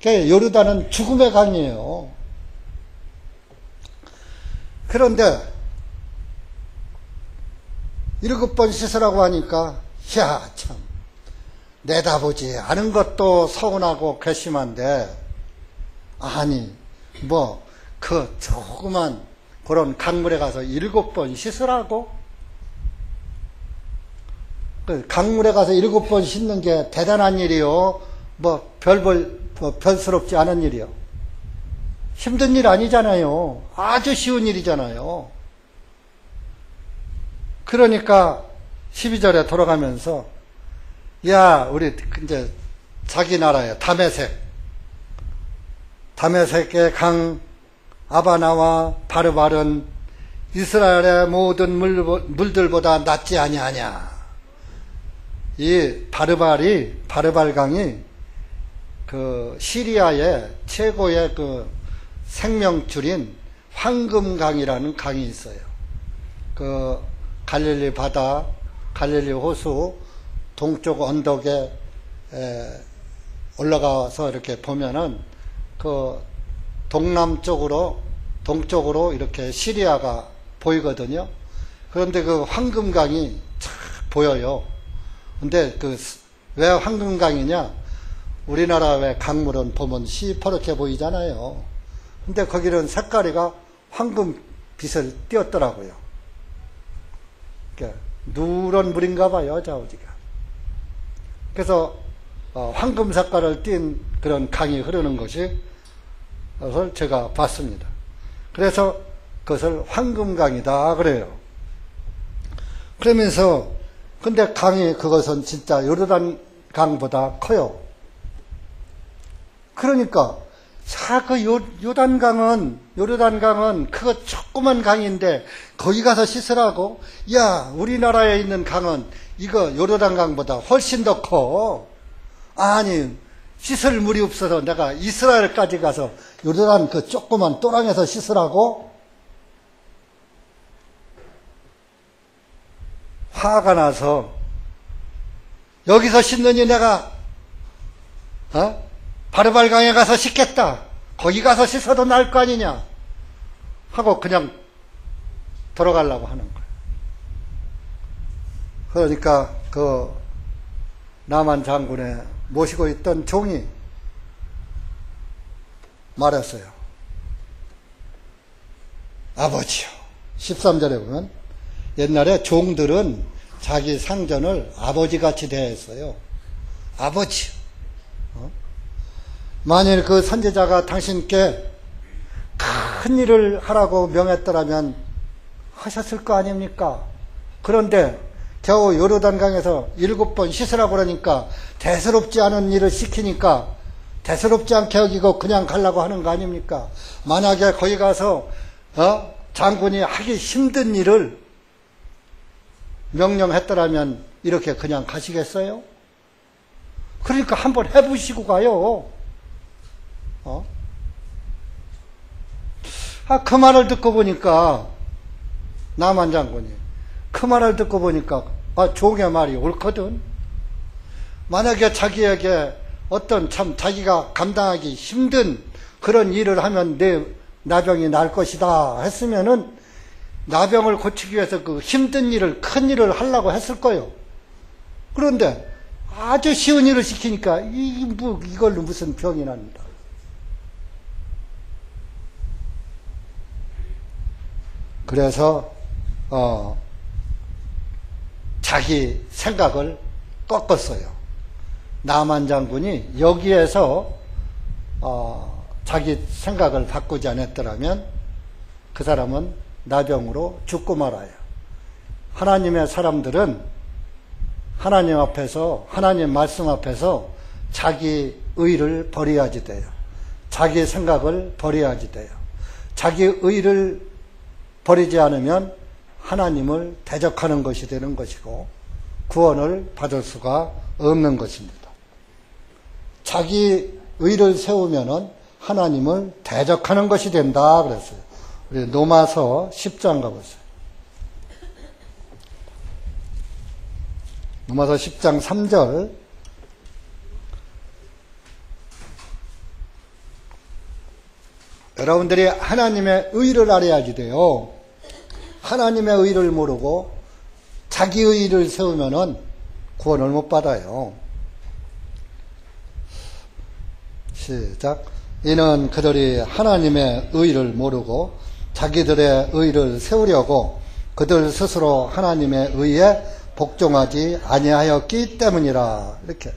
그러니까 요르단은 죽음의 강이에요. 그런데 7번 씻으라고 하니까 야, 참 내다보지 않은 것도 서운하고 괘씸한데 아니 뭐 그 조그만 그런 강물에 가서 7번 씻으라고? 그 강물에 가서 7번 씻는 게 대단한 일이요? 뭐 별스럽지 않은 일이요? 힘든 일 아니잖아요. 아주 쉬운 일이잖아요. 그러니까 12절에 돌아가면서 야, 우리 이제 자기 나라에 다메섹의 강 아바나와 바르발은 이스라엘의 모든 물들보다 낫지 아니하냐. 이 바르발강이 그 시리아의 최고의 그 생명줄인 황금강이라는 강이 있어요. 그 갈릴리 바다, 갈릴리 호수 동쪽 언덕에 올라가서 이렇게 보면은 그 동쪽으로 이렇게 시리아가 보이거든요. 그런데 그 황금강이 쫙 보여요. 근데 왜 황금강이냐? 우리나라 왜 강물은 보면 시퍼렇게 보이잖아요. 근데 거기는 색깔이가 황금빛을 띄었더라고요. 누런 물인가 봐요, 자우지가. 그래서 황금 색깔을 띤 그런 강이 흐르는 것을 제가 봤습니다. 그래서 그것을 황금강이다 그래요. 그러면서 근데 강이 그것은 진짜 요르단 강보다 커요. 그러니까 그 요르단강은 그거 조그만 강인데 거기 가서 씻으라고? 야, 우리나라에 있는 강은 이거 요르단강보다 훨씬 더 커. 아니, 씻을 물이 없어서 내가 이스라엘까지 가서 요르단 그 조그만 또랑에서 씻으라고? 화가 나서 여기서 씻느니 내가 바르발강에 가서 씻겠다. 거기 가서 씻어도 나을 거 아니냐 하고 그냥 돌아가려고 하는 거예요. 그러니까 그 나만 장군에 모시고 있던 종이 말했어요. 아버지요. 13절에 보면 옛날에 종들은 자기 상전을 아버지같이 대했어요. 아버지. 만일 그 선지자가 당신께 큰 일을 하라고 명했더라면 하셨을 거 아닙니까? 그런데 겨우 요르단강에서 7번 씻으라고 그러니까 대수롭지 않은 일을 시키니까 대수롭지 않게 여기고 그냥 가려고 하는 거 아닙니까? 만약에 거기 가서 장군이 하기 힘든 일을 명령했더라면 이렇게 그냥 가시겠어요? 그러니까 한번 해보시고 가요. 그 말을 듣고 보니까 나만 장군이 그 말을 듣고 보니까 종의 말이 옳거든. 만약에 자기에게 어떤 참 자기가 감당하기 힘든 그런 일을 하면 내 나병이 날 것이다 했으면은 나병을 고치기 위해서 그 힘든 일을 큰 일을 하려고 했을 거예요. 그런데 아주 쉬운 일을 시키니까 이걸로 무슨 병이 납니다. 그래서 자기 생각을 꺾었어요. 나만 장군이 여기에서 자기 생각을 바꾸지 않았더라면 그 사람은 나병으로 죽고 말아요. 하나님의 사람들은 하나님 앞에서 하나님 말씀 앞에서 자기 의를 버려야지 돼요. 자기 생각을 버려야지 돼요. 자기 의를 버리지 않으면 하나님을 대적하는 것이 되는 것이고 구원을 받을 수가 없는 것입니다. 자기 의를 세우면은 하나님을 대적하는 것이 된다 그랬어요. 우리 로마서 10장 가보세요. 로마서 10장 3절. 여러분들이 하나님의 의를 알아야지 돼요. 하나님의 의를 모르고 자기 의를 세우면은 구원을 못 받아요. 시작. 이는 그들이 하나님의 의를 모르고 자기들의 의를 세우려고 그들 스스로 하나님의 의에 복종하지 아니하였기 때문이라. 이렇게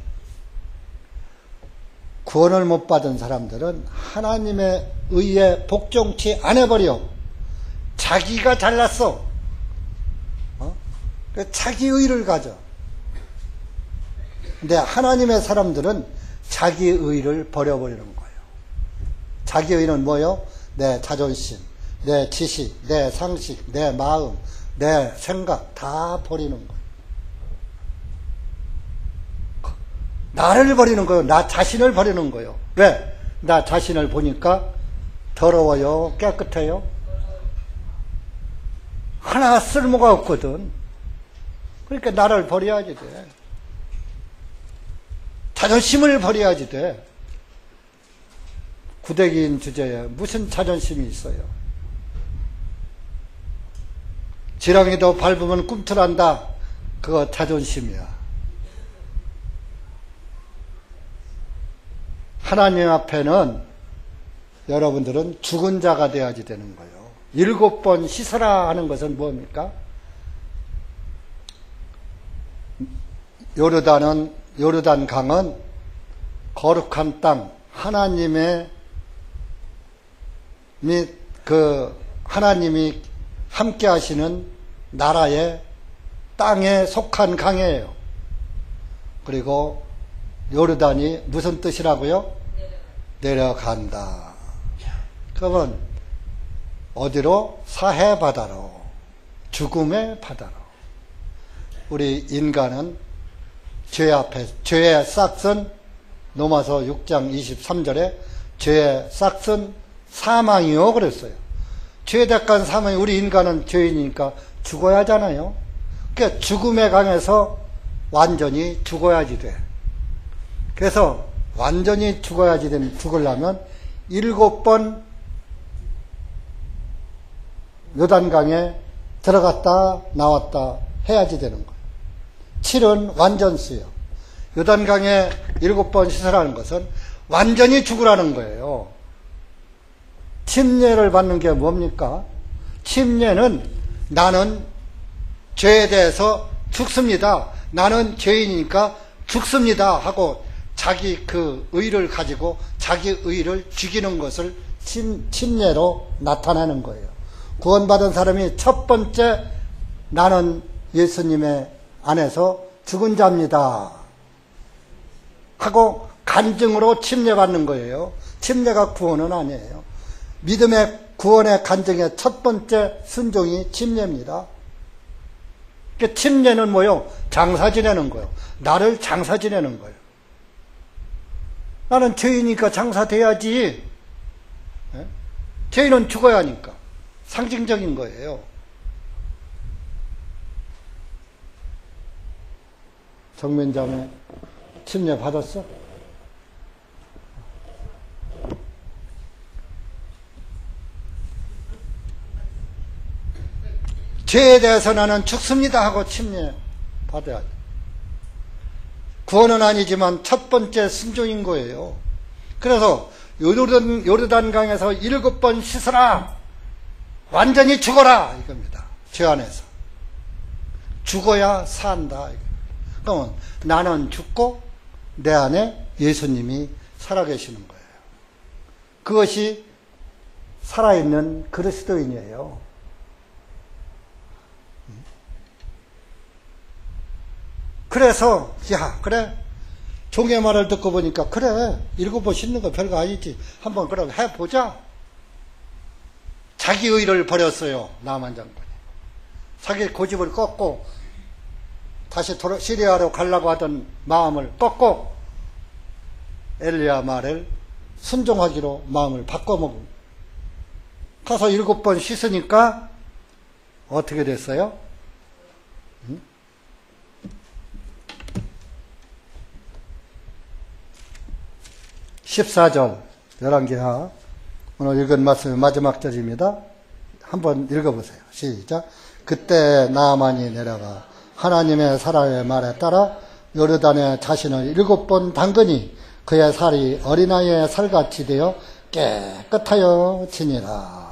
구원을 못 받은 사람들은 하나님의 의에 복종치 않아버려. 자기가 잘났어. 자기 의를 가져. 근데 하나님의 사람들은 자기 의를 버려버리는 거예요. 자기 의는 뭐요? 내 자존심, 내 지식, 내 상식, 내 마음, 내 생각 다 버리는 거예요. 나를 버리는 거예요. 나 자신을 버리는 거예요. 왜? 나 자신을 보니까 더러워요? 깨끗해요? 하나 쓸모가 없거든. 그러니까 나를 버려야지 돼. 자존심을 버려야지 돼. 구대기인 주제에 무슨 자존심이 있어요? 지렁이도 밟으면 꿈틀한다. 그거 자존심이야. 하나님 앞에는 여러분들은 죽은 자가 돼야지 되는 거예요. 7번 씻으라 하는 것은 뭡니까? 요르단 강은 거룩한 땅, 하나님의 하나님이 함께 하시는 나라의 땅에 속한 강이에요. 그리고 요르단이 무슨 뜻이라고요? 내려간다. 그러면 어디로? 사해 바다로, 죽음의 바다로. 우리 인간은 죄 앞에, 죄의 싹은 로마서 6장 23절에 죄의 싹은 사망이요 그랬어요. 죄의 대가는 사망이, 우리 인간은 죄인이니까 죽어야 하잖아요. 그러니까 죽음의 강에서 완전히 죽어야지 돼. 그래서 완전히 죽으려면 7번 요단강에 들어갔다 나왔다 해야지 되는 거예요. 7은 완전수요. 요단강에 7번 씻으라는 것은 완전히 죽으라는 거예요. 침례를 받는 게 뭡니까? 침례는 나는 죄에 대해서 죽습니다. 나는 죄인이니까 죽습니다 하고 자기 그 의를 가지고 자기 의를 죽이는 것을 침례로 나타내는 거예요. 구원받은 사람이 첫 번째 나는 예수님의 안에서 죽은 자입니다 하고 간증으로 침례받는 거예요. 침례가 구원은 아니에요. 믿음의 구원의 간증의 첫 번째 순종이 침례입니다. 그러니까 침례는 뭐요? 장사 지내는 거예요. 나를 장사 지내는 거예요. 나는 죄이니까 장사 돼야지. 네? 죄인은 죽어야 하니까. 상징적인 거예요. 정면자매 침례 받았어? 죄에 대해서 나는 죽습니다 하고 침례 받아야죠. 구원은 아니지만 첫 번째 순종인 거예요. 그래서 요르단강에서 7번 씻으라. 완전히 죽어라 이겁니다. 죄 안에서. 죽어야 산다. 그러면 나는 죽고 내 안에 예수님이 살아계시는 거예요. 그것이 살아있는 그리스도인이에요. 그래서 야 그래 종의 말을 듣고 보니까 그래 7번 씻는 거 별거 아니지 한번 그럼 해보자. 자기 의를 버렸어요. 나만 장군이 자기 고집을 꺾고 다시 시리아로 가려고 하던 마음을 꺾고 엘리야 말을 순종하기로 마음을 바꿔먹은. 가서 7번 씻으니까 어떻게 됐어요? 14절 열왕기하 오늘 읽은 말씀의 마지막 절입니다. 한번 읽어보세요. 시작. 그때 나아만이 내려가 하나님의 사람의 말에 따라 요르단에 자신을 7번 담그니 그의 살이 어린아이의 살같이 되어 깨끗하여 지니라.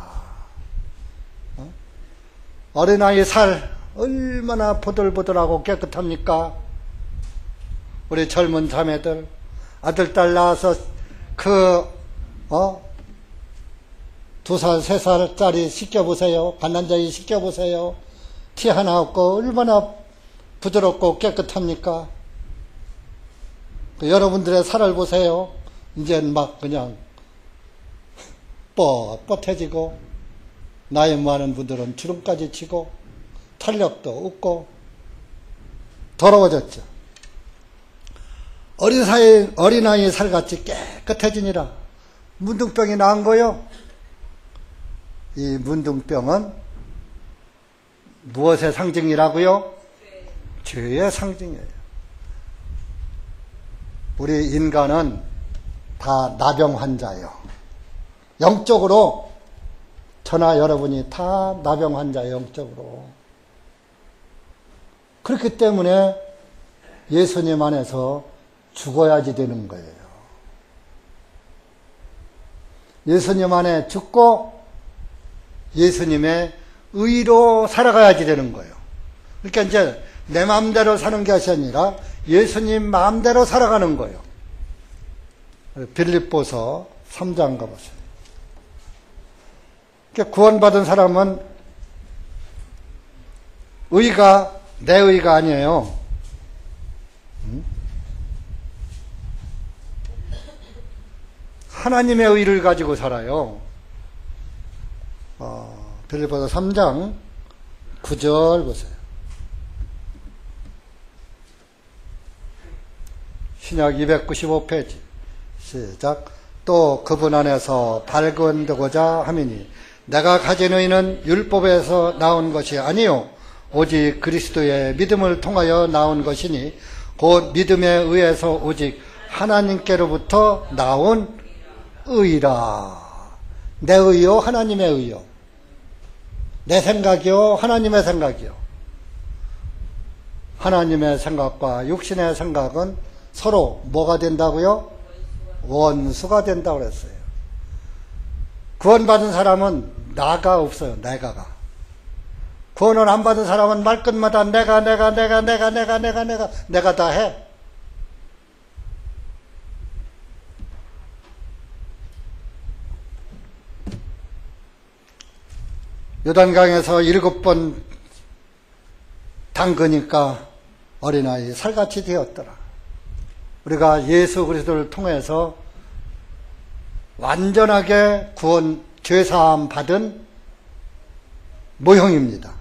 어린아이 살 얼마나 보들보들하고 깨끗합니까? 우리 젊은 자매들 아들 딸 낳아서 2살 3살짜리 시켜보세요. 갓난자기 시켜보세요. 티 하나 없고 얼마나 부드럽고 깨끗합니까? 여러분들의 살을 보세요. 이제는 막 그냥 뻣뻣해지고 나이 많은 분들은 주름까지 치고 탄력도 없고 더러워졌죠. 어린아이 살같이 깨끗해지니라. 문둥병이 나은 거요. 이 문둥병은 무엇의 상징이라고요? 죄의 상징이에요. 우리 인간은 다 나병 환자예요. 영적으로 저나 여러분이 다 나병 환자예요. 영적으로. 그렇기 때문에 예수님 안에서 죽어야지 되는 거예요. 예수님 안에 죽고 예수님의 의로 살아가야지 되는 거예요. 그러니까 이제 내 마음대로 사는 것이 아니라 예수님 마음대로 살아가는 거예요. 빌립보서 3장 가보세요. 그러니까 구원받은 사람은 의가 내 의가 아니에요. 하나님의 의를 가지고 살아요. 빌립보서 3장 9절 보세요. 신약 295페이지 시작. 또 그분 안에서 발견되고자 함이니 내가 가진 의는 율법에서 나온 것이 아니요 오직 그리스도의 믿음을 통하여 나온 것이니 곧 믿음에 의해서 오직 하나님께로부터 나온 의라. 내 의요 하나님의 의요. 내 생각이요 하나님의 생각이요. 하나님의 생각과 육신의 생각은 서로 뭐가 된다고요? 원수가 된다고 그랬어요. 구원받은 사람은 나가 없어요. 내가가. 구원을 안 받은 사람은 말끝마다 내가 다 해. 요단강에서 7번 담그니까 어린아이 살같이 되었더라. 우리가 예수 그리스도를 통해서 완전하게 구원, 죄사함 받은 모형입니다.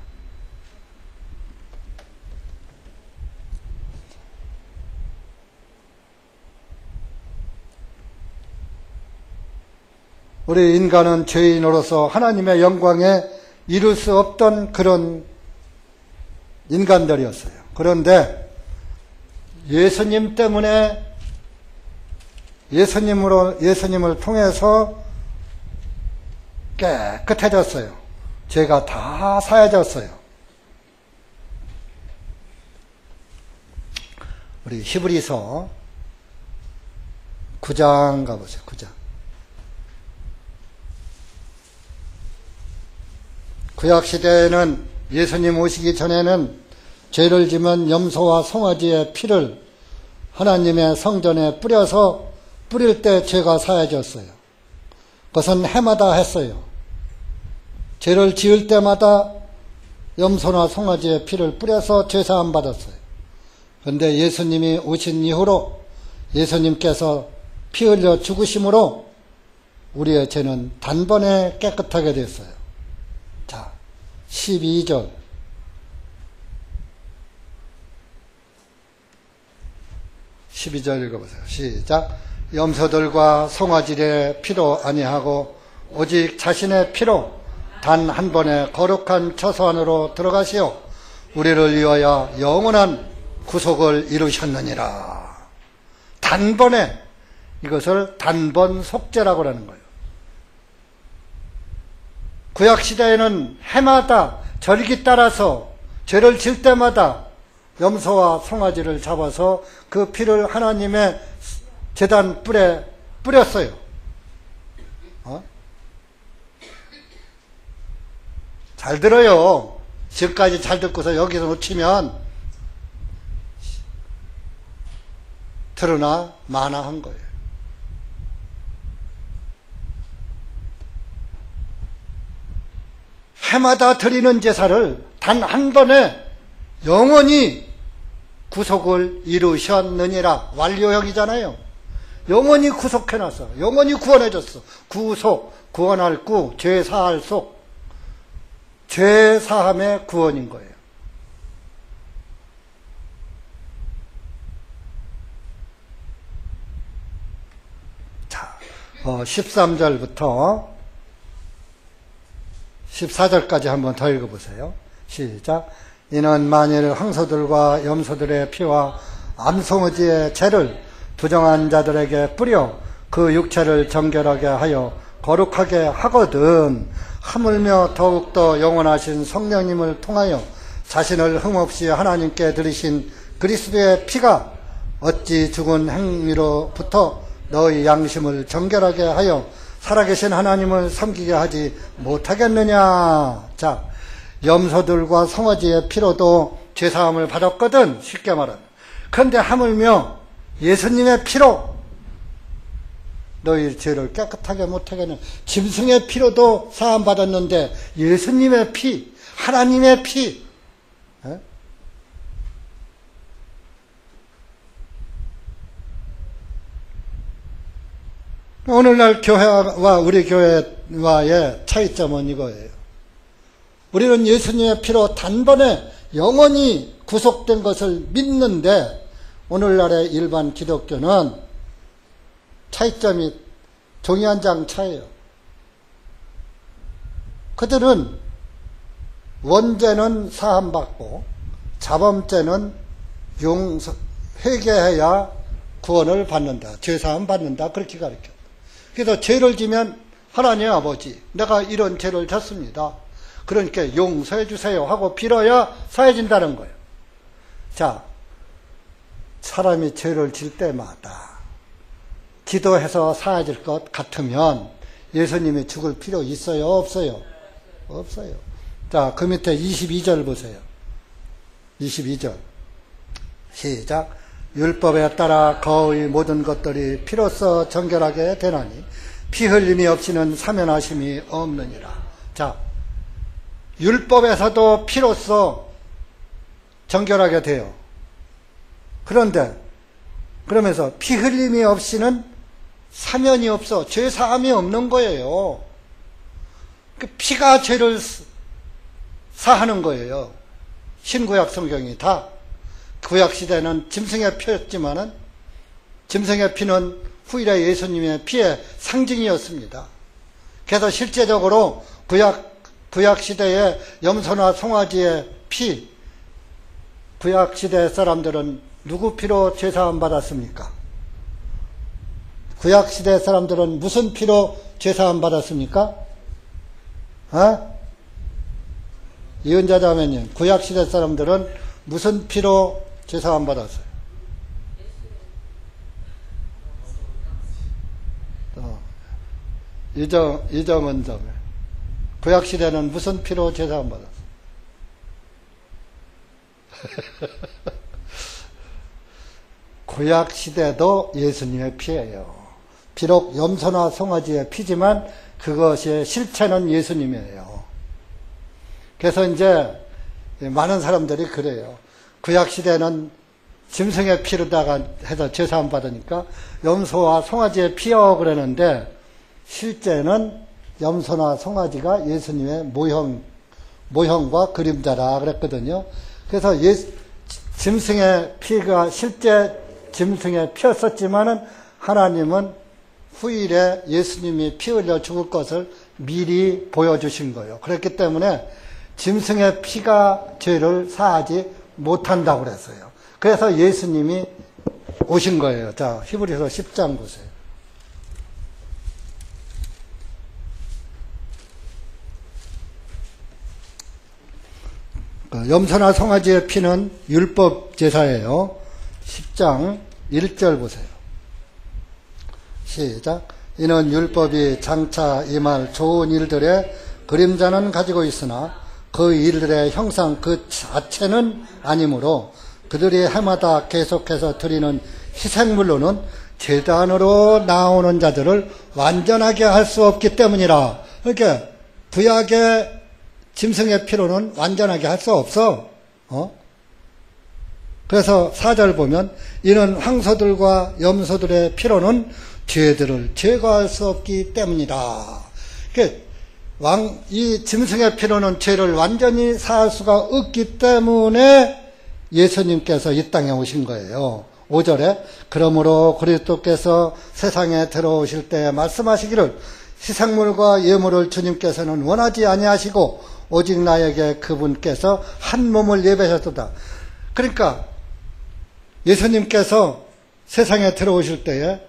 우리 인간은 죄인으로서 하나님의 영광에 이룰 수 없던 그런 인간들이었어요. 그런데 예수님 때문에 예수님을 통해서 깨끗해졌어요. 죄가 다 사해졌어요. 우리 히브리서 9장 가보세요. 9장. 구약시대에는 예수님 오시기 전에는 죄를 지면 염소와 송아지의 피를 하나님의 성전에 뿌려서 뿌릴 때 죄가 사해졌어요. 그것은 해마다 했어요. 죄를 지을 때마다 염소나 송아지의 피를 뿌려서 죄사함 받았어요. 그런데 예수님이 오신 이후로 예수님께서 피 흘려 죽으심으로 우리의 죄는 단번에 깨끗하게 됐어요. 자, 12절. 12절 읽어보세요. 시작. 염소들과 송아지의 피로 아니하고 오직 자신의 피로 단 한 번에 거룩한 처소 안으로 들어가시어 우리를 위하여 영원한 구속을 이루셨느니라. 단번에, 이것을 단번 속죄라고 하는 거예요. 구약시대에는 해마다 절기 따라서 죄를 질 때마다 염소와 송아지를 잡아서 그 피를 하나님의 제단 뿔에 뿌렸어요. 잘 들어요. 지금까지 잘 듣고서 여기서 놓치면 들으나 마나 한 거예요. 해마다 드리는 제사를 단 한 번에 영원히 구속을 이루셨느니라. 완료형이잖아요. 영원히 구속해놨어. 영원히 구원해줬어. 구속, 구원할 구, 죄사할 속. 죄사함의 구원인 거예요. 자, 13절부터 14절까지 한번 더 읽어보세요. 시작. 이는 만일 황소들과 염소들의 피와 암송아지의 죄를 부정한 자들에게 뿌려 그 육체를 정결하게 하여 거룩하게 하거든 하물며 더욱더 영원하신 성령님을 통하여 자신을 흠없이 하나님께 드리신 그리스도의 피가 어찌 죽은 행위로부터 너희 양심을 정결하게 하여 살아계신 하나님을 섬기게 하지 못하겠느냐. 자, 염소들과 송아지의 피로도 죄사함을 받았거든, 쉽게 말하면. 그런데 하물며 예수님의 피로 너희 죄를 깨끗하게 못하게는 짐승의 피로도 사함받았는데 예수님의 피, 하나님의 피, 에? 오늘날 교회와 우리 교회와의 차이점은 이거예요. 우리는 예수님의 피로 단번에 영원히 구속된 것을 믿는데 오늘날의 일반 기독교는 차이점이 종이 한 장 차이에요. 그들은 원죄는 사함받고 자범죄는 회개해야 구원을 받는다. 죄사함 받는다. 그렇게 가르쳐요. 그래서 죄를 지면 하나님 아버지 내가 이런 죄를 졌습니다. 그러니까 용서해 주세요 하고 빌어야 사해진다는 거예요. 자, 사람이 죄를 질 때마다 기도해서 사해질 것 같으면 예수님이 죽을 필요 있어요? 없어요? 없어요. 자, 그 밑에 22절 보세요. 22절 시작. 율법에 따라 거의 모든 것들이 피로써 정결하게 되나니 피 흘림이 없이는 사면하심이 없느니라. 자, 율법에서도 피로써 정결하게 돼요. 그런데 그러면서 피 흘림이 없이는 사면이 없어. 죄사함이 없는 거예요. 그 피가 죄를 사하는 거예요. 신구약 성경이 다. 구약시대는 짐승의 피였지만은 짐승의 피는 후일의 예수님의 피의 상징이었습니다. 그래서 실제적으로 구약시대의 염소나 송아지의 피, 구약시대 사람들은 누구 피로 죄사함 받았습니까? 구약시대 사람들은 무슨 피로 죄사함 받았습니까? 이은자 자매님, 구약시대 사람들은 무슨 피로 죄사함 받았어요? 이정은 자매, 구약시대는 무슨 피로 죄사함 받았어요? 구약시대도 예수님의 피예요. 비록 염소나 송아지의 피지만 그것의 실체는 예수님이에요. 그래서 이제 많은 사람들이 그래요. 구약시대는 짐승의 피로다가 해서 죄사함 받으니까 염소와 송아지의 피여 그러는데 실제는 염소나 송아지가 예수님의 모형과 그림자라 그랬거든요. 그래서 짐승의 피가 실제 짐승의 피였었지만은 하나님은 후일에 예수님이 피 흘려 죽을 것을 미리 보여주신 거예요. 그렇기 때문에 짐승의 피가 죄를 사하지 못한다고 그랬어요. 그래서 예수님이 오신 거예요. 자, 히브리서 10장 보세요. 염소나 송아지의 피는 율법 제사예요. 10장 1절 보세요. 시작. 이는 율법이 장차 임할 좋은 일들의 그림자는 가지고 있으나 그 일들의 형상 그 자체는 아니므로 그들이 해마다 계속해서 드리는 희생물로는 제단으로 나오는 자들을 완전하게 할 수 없기 때문이라. 그러니까 구약의 짐승의 피로는 완전하게 할 수 없어. 그래서 4절 보면 이는 황소들과 염소들의 피로는 죄들을 제거할 수 없기 때문이다. 이 짐승의 피로는 죄를 완전히 사할 수가 없기 때문에 예수님께서 이 땅에 오신 거예요. 5절에 그러므로 그리스도께서 세상에 들어오실 때 말씀하시기를 희생물과 예물을 주님께서는 원하지 아니하시고 오직 나에게 그분께서 한 몸을 예배하셨도다. 그러니까 예수님께서 세상에 들어오실 때에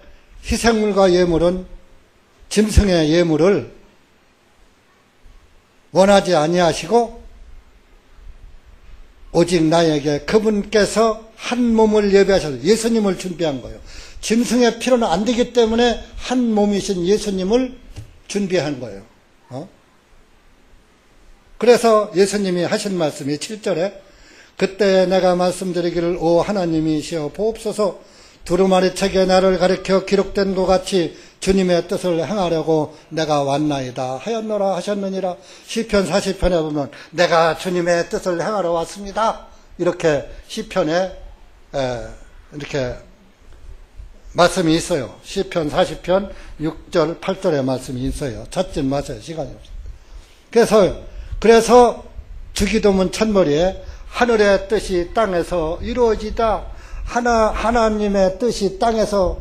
희생물과 예물은 짐승의 예물을 원하지 아니하시고 오직 나에게 그분께서 한 몸을 예배하셔서 예수님을 준비한 거예요. 짐승의 피로는 안 되기 때문에 한 몸이신 예수님을 준비한 거예요. 그래서 예수님이 하신 말씀이 7절에 그때 내가 말씀드리기를 오 하나님이시여 보옵소서 두루마리 책에 나를 가리켜 기록된 것 같이 주님의 뜻을 행하려고 내가 왔나이다 하였노라 하셨느니라. 시편 40편에 보면 내가 주님의 뜻을 행하러 왔습니다. 이렇게 시편에 이렇게 말씀이 있어요. 시편 40편 6절 8절의 말씀이 있어요. 찾진 마세요. 시간이 없어요. 그래서 주기도문 첫머리에 하늘의 뜻이 땅에서 이루어지다. 하나님의 뜻이 땅에서,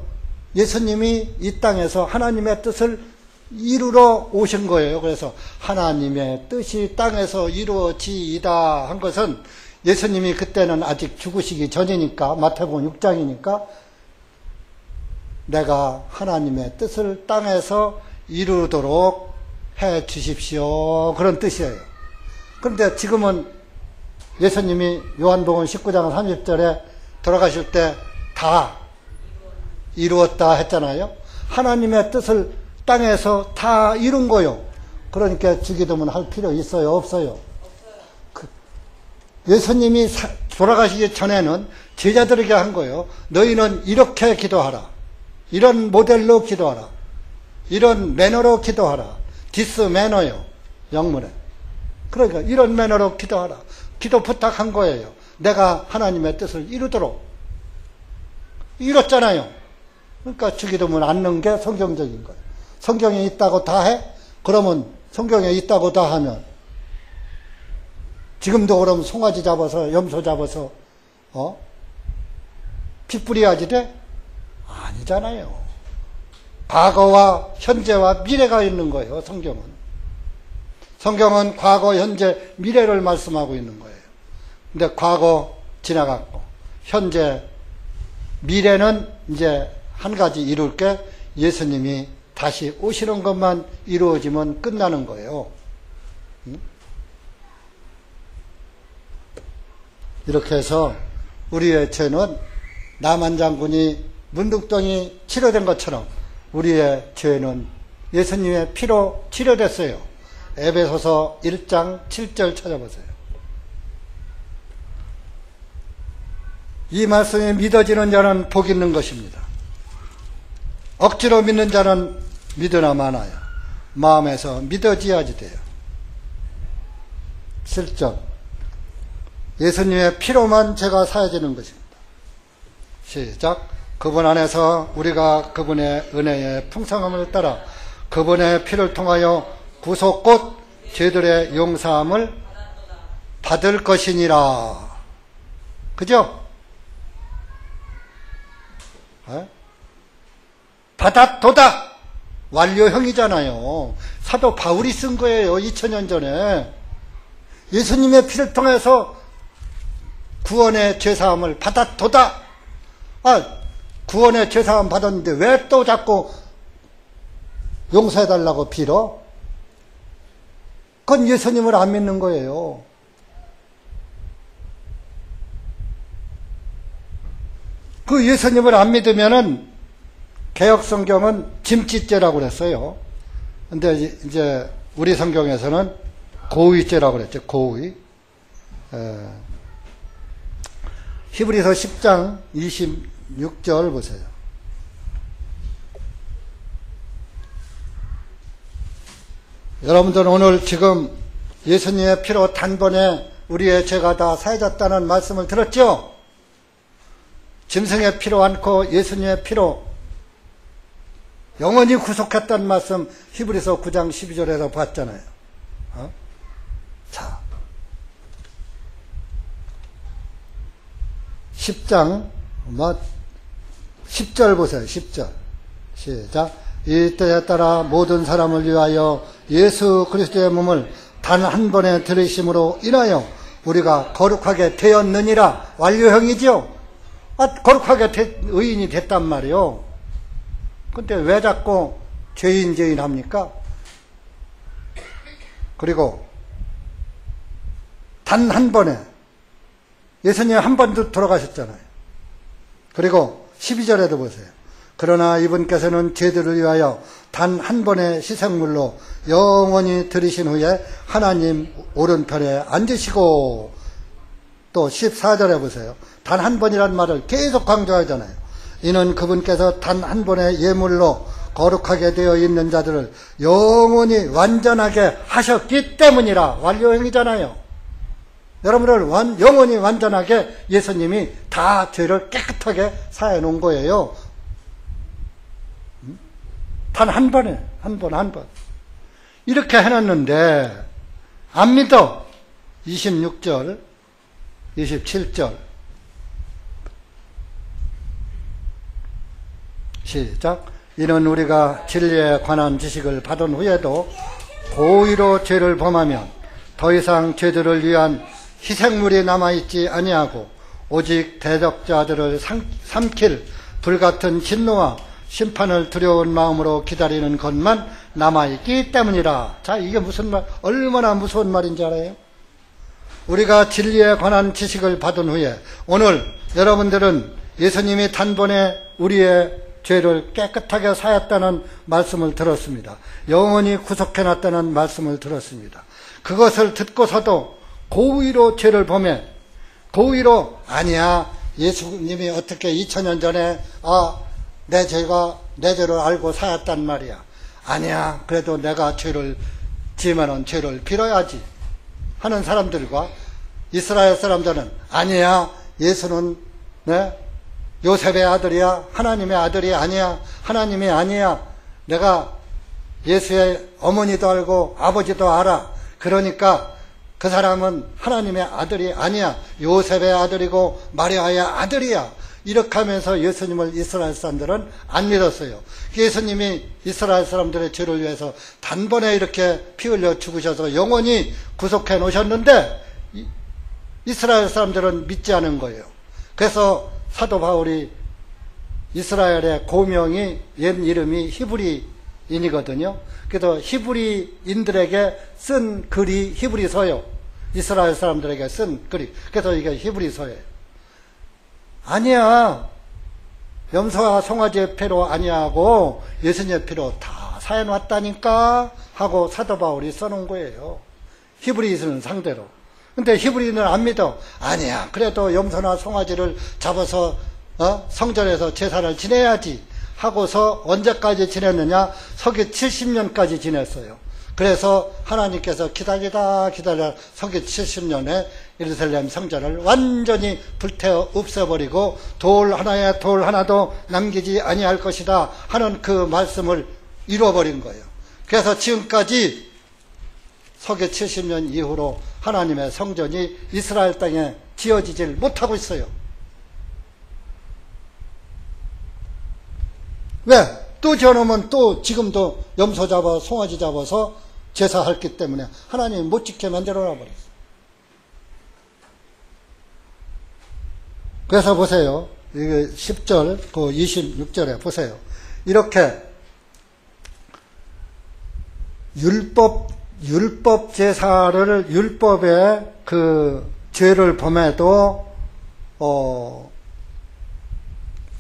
예수님이 이 땅에서 하나님의 뜻을 이루러 오신 거예요. 그래서 하나님의 뜻이 땅에서 이루어지이다 한 것은 예수님이 그때는 아직 죽으시기 전이니까, 마태복음 6장이니까 내가 하나님의 뜻을 땅에서 이루도록 해 주십시오, 그런 뜻이에요. 그런데 지금은 예수님이 요한복음 19장 30절에 돌아가실 때 다 이루었다 했잖아요. 하나님의 뜻을 땅에서 다 이룬 거요. 그러니까 주기도문 할 필요 있어요, 없어요? 예수님이 돌아가시기 전에는 제자들에게 한 거예요. 너희는 이렇게 기도하라. 이런 모델로 기도하라. 이런 매너로 기도하라. 디스 매너요, 영문에. 그러니까 이런 매너로 기도하라. 기도 부탁한 거예요. 내가 하나님의 뜻을 이루도록. 이뤘잖아요. 그러니까 주기도문 않는 게 성경적인 거예요. 성경에 있다고 다 해? 그러면 성경에 있다고 다 하면 지금도 그럼 송아지 잡아서 염소 잡아서 핏부리야지 돼? 아니잖아요. 과거와 현재와 미래가 있는 거예요. 성경은 과거, 현재, 미래를 말씀하고 있는 거예요. 근데 과거 지나갔고 현재, 미래는 이제 한 가지 이룰 게 예수님이 다시 오시는 것만 이루어지면 끝나는 거예요. 이렇게 해서 우리의 죄는 남한 장군이 문둥덩이 치료된 것처럼 우리의 죄는 예수님의 피로 치료됐어요. 에베소서 1장 7절 찾아보세요. 이 말씀이 믿어지는 자는 복 있는 것입니다. 억지로 믿는 자는 믿으나 마나요. 마음에서 믿어지야지 돼요. 7점. 예수님의 피로만 죄가 사해지는 것입니다. 시작. 그분 안에서 우리가 그분의 은혜의 풍성함을 따라 그분의 피를 통하여 구속 곧 죄들의 용서함을 받을 것이니라. 그죠? 받았도다. 완료형이잖아요. 사도 바울이 쓴 거예요. 2000년 전에. 예수님의 피를 통해서 구원의 죄사함을 받았도다. 구원의 죄사함 받았는데 왜 또 자꾸 용서해달라고 빌어? 그건 예수님을 안 믿는 거예요. 그 예수님을 안 믿으면은 개혁성경은 짐짓죄라고 그랬어요. 근데 이제 우리 성경에서는 고의죄라고 그랬죠. 고의. 히브리서 10장 26절 보세요. 여러분들 오늘 지금 예수님의 피로 단번에 우리의 죄가 다 사해졌다는 말씀을 들었죠? 짐승의 피로 않고 예수님의 피로 영원히 구속했다는 말씀 히브리서 9장 12절에서 봤잖아요. 자, 10장 10절 보세요. 10절 시작. 이 때에 따라 모든 사람을 위하여 예수 그리스도의 몸을 단 한 번에 들이심으로 인하여 우리가 거룩하게 되었느니라. 완료형이죠. 거룩하게 의인이 됐단 말이요. 근데 왜 자꾸 죄인 합니까? 그리고 단 한 번에 예수님 한 번도 돌아가셨잖아요. 그리고 12절에도 보세요. 그러나 이분께서는 죄들을 위하여 단 한 번의 희생물로 영원히 들이신 후에 하나님 오른편에 앉으시고, 또 14절에 보세요. 단 한 번이란 말을 계속 강조하잖아요. 이는 그분께서 단 한 번의 예물로 거룩하게 되어 있는 자들을 영원히 완전하게 하셨기 때문이라. 완료형이잖아요. 여러분을 영원히 완전하게 예수님이 다 죄를 깨끗하게 사해 놓은 거예요. 단 한 번에, 한 번. 이렇게 해놨는데, 안 믿어. 26절, 27절. 시작. 이는 우리가 진리에 관한 지식을 받은 후에도 고의로 죄를 범하면 더 이상 죄들을 위한 희생물이 남아있지 아니하고 오직 대적자들을 삼킬 불같은 진노와 심판을 두려운 마음으로 기다리는 것만 남아있기 때문이라. 자, 이게 무슨 말, 얼마나 무서운 말인지 알아요? 우리가 진리에 관한 지식을 받은 후에 오늘 여러분들은 예수님이 단번에 우리의 죄를 깨끗하게 사했다는 말씀을 들었습니다. 영원히 구속해놨다는 말씀을 들었습니다. 그것을 듣고서도 고의로 죄를 범해, 고의로 아니야, 예수님이 어떻게 2000년 전에 내 죄를 알고 사였단 말이야. 아니야, 그래도 내가 죄를 지면은 죄를 빌어야지 하는 사람들과 이스라엘 사람들은 아니야, 예수는 요셉의 아들이야, 하나님의 아들이 아니야, 하나님이 아니야, 내가 예수의 어머니도 알고 아버지도 알아, 그러니까 그 사람은 하나님의 아들이 아니야, 요셉의 아들이고 마리아의 아들이야, 이렇게 하면서 예수님을 이스라엘 사람들은 안 믿었어요. 예수님이 이스라엘 사람들의 죄를 위해서 단번에 이렇게 피 흘려 죽으셔서 영원히 구속해 놓으셨는데 이스라엘 사람들은 믿지 않은 거예요. 그래서 사도 바울이 이스라엘의 고명이 옛 이름이 히브리인이거든요. 그래서 히브리인들에게 쓴 글이 히브리서요. 이스라엘 사람들에게 쓴 글이. 그래서 이게 히브리서예요. 아니야, 염소와 송아지의 피로 아니하고 예수님의 피로 다 사해놨다니까 하고 사도 바울이 써놓은 거예요. 히브리인을 상대로. 근데 히브리인은 안 믿어. 아니야, 그래도 염소나 송아지를 잡아서 성전에서 제사를 지내야지 하고서 언제까지 지냈느냐? 서기 70년까지 지냈어요. 그래서 하나님께서 기다려 서기 70년에 예루살렘 성전을 완전히 불태워 없애버리고 돌 하나도 남기지 아니할 것이다 하는 그 말씀을 이루어버린 거예요. 그래서 지금까지 서기 70년 이후로 하나님의 성전이 이스라엘 땅에 지어지질 못하고 있어요. 왜? 또 지어놓으면 또 지금도 염소 잡아 송아지 잡아서 제사했기 때문에 하나님이 못 지켜 만들어놔 버렸어요. 그래서 보세요. 이게 10절, 그 26절에 보세요. 이렇게 율법 제사를, 율법의 그 죄를 범해도,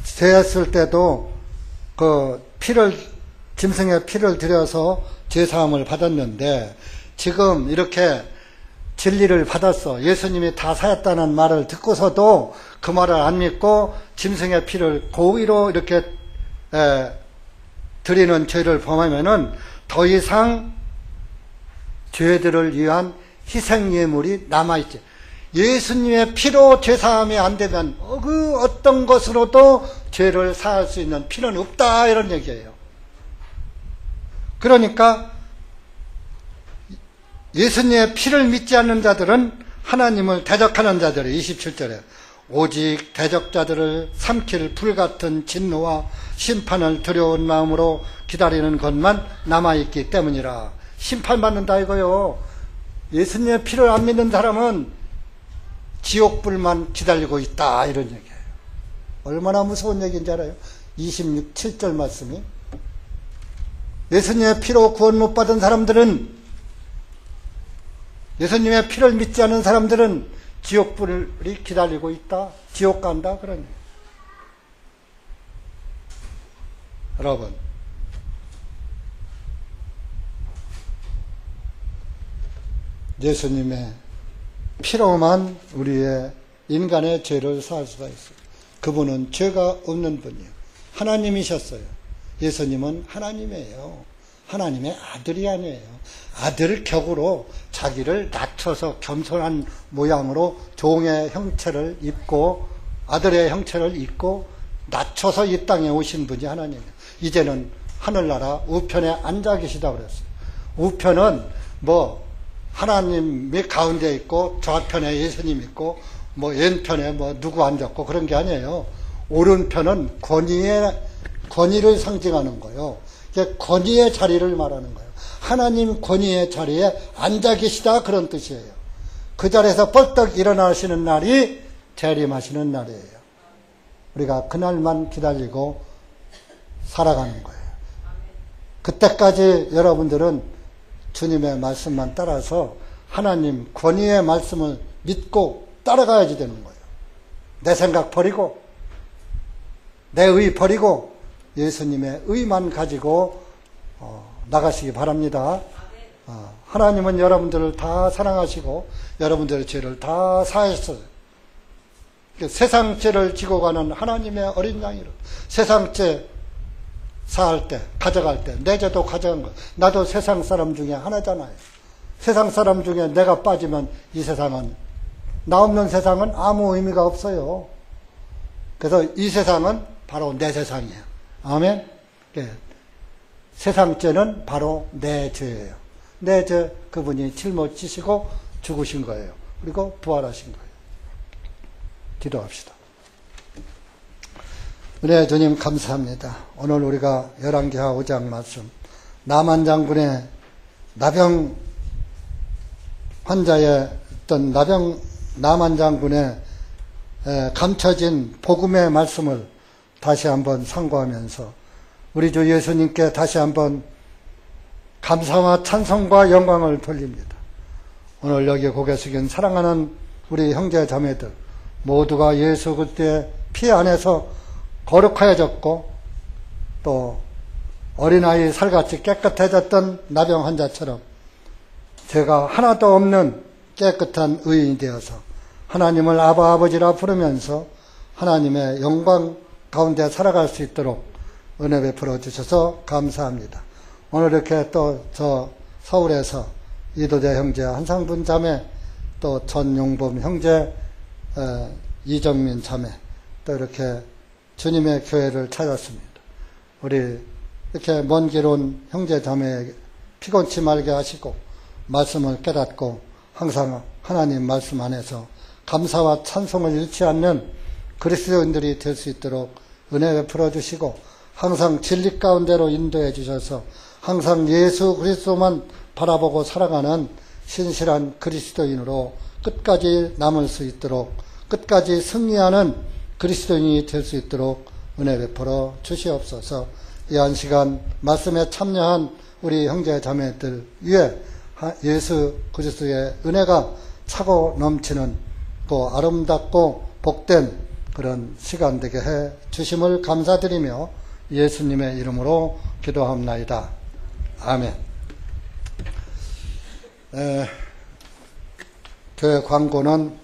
죄했을 때도 그 짐승의 피를 들여서 죄사함을 받았는데, 지금 이렇게 진리를 받았어. 예수님이 다 사였다는 말을 듣고서도 그 말을 안 믿고 짐승의 피를 고의로 이렇게 드리는 죄를 범하면은 더 이상 죄들을 위한 희생예물이 남아있지. 예수님의 피로 죄사함이 안 되면 그 어떤 것으로도 죄를 사할 수 있는 피는 없다, 이런 얘기예요. 그러니까 예수님의 피를 믿지 않는 자들은 하나님을 대적하는 자들이 27절에 오직 대적자들을 삼킬 불같은 진노와 심판을 두려운 마음으로 기다리는 것만 남아있기 때문이라. 심판받는다 이거요. 예수님의 피를 안 믿는 사람은 지옥불만 기다리고 있다, 이런 얘기예요. 얼마나 무서운 얘기인지 알아요? 27절 말씀이. 예수님의 피로 구원 못 받은 사람들은, 예수님의 피를 믿지 않은 사람들은 지옥불이 기다리고 있다, 지옥 간다, 그런 얘기예요. 여러분, 예수님의 피로만 우리의 인간의 죄를 사할 수가 있어요. 그분은 죄가 없는 분이에요. 하나님이셨어요. 예수님은 하나님이에요. 하나님의 아들이 아니에요. 아들 격으로 자기를 낮춰서 겸손한 모양으로 종의 형체를 입고 아들의 형체를 입고 낮춰서 이 땅에 오신 분이 하나님이에요. 이제는 하늘나라 우편에 앉아 계시다고 그랬어요. 우편은 뭐 하나님이 가운데 있고 좌편에 예수님 있고 뭐 왼편에 뭐 누구 앉았고 그런 게 아니에요. 오른편은 권위를 상징하는 거예요. 이게 권위의 자리를 말하는 거예요. 하나님 권위의 자리에 앉아 계시다 그런 뜻이에요. 그 자리에서 벌떡 일어나시는 날이 재림하시는 날이에요. 우리가 그날만 기다리고 살아가는 거예요. 그때까지 여러분들은 주님의 말씀만 따라서 하나님 권위의 말씀을 믿고 따라가야지 되는 거예요. 내 생각 버리고 내 의 버리고 예수님의 의만 가지고 나가시기 바랍니다. 하나님은 여러분들을 다 사랑하시고 여러분들의 죄를 다 사하셨어요. 세상 죄를 지고 가는 하나님의 어린 양이로 세상 죄 사할 때, 가져갈 때, 내 죄도 가져간 거. 나도 세상 사람 중에 하나잖아요. 세상 사람 중에 내가 빠지면 이 세상은, 나 없는 세상은 아무 의미가 없어요. 그래서 이 세상은 바로 내 세상이에요. 아멘? 세상 죄는 바로 내 죄예요. 내 죄, 그분이 짊어지시고 죽으신 거예요. 그리고 부활하신 거예요. 기도합시다. 은혜 주님 감사합니다. 오늘 우리가 열왕기하 5장 말씀 나만 장군의 나병 환자의 어떤 나만 장군의 감춰진 복음의 말씀을 다시 한번 상고하면서 우리 주 예수님께 다시 한번 감사와 찬송과 영광을 돌립니다. 오늘 여기 고개 숙인 사랑하는 우리 형제 자매들 모두가 예수 그리스도의 피 안에서 거룩하여졌고 또 어린아이 살같이 깨끗해졌던 나병 환자처럼 죄가 하나도 없는 깨끗한 의인이 되어서 하나님을 아버지라 부르면서 하나님의 영광 가운데 살아갈 수 있도록 은혜 베풀어 주셔서 감사합니다. 오늘 이렇게 또 저 서울에서 이도재 형제, 한상분 자매, 또 전용범 형제, 이정민 자매, 또 이렇게 주님의 교회를 찾았습니다. 우리 이렇게 먼 길 온 형제 자매에게 피곤치 말게 하시고 말씀을 깨닫고 항상 하나님 말씀 안에서 감사와 찬송을 잃지 않는 그리스도인들이 될 수 있도록 은혜 베풀어 주시고 항상 진리 가운데로 인도해 주셔서 항상 예수 그리스도만 바라보고 살아가는 신실한 그리스도인으로 끝까지 남을 수 있도록 끝까지 승리하는 그리스도인이 될 수 있도록 은혜 베풀어 주시옵소서. 이 한 시간 말씀에 참여한 우리 형제 자매들 위에 예수 그리스도의 은혜가 차고 넘치는 또 아름답고 복된 그런 시간 되게 해 주심을 감사드리며 예수님의 이름으로 기도합나이다. 아멘. 교회 광고는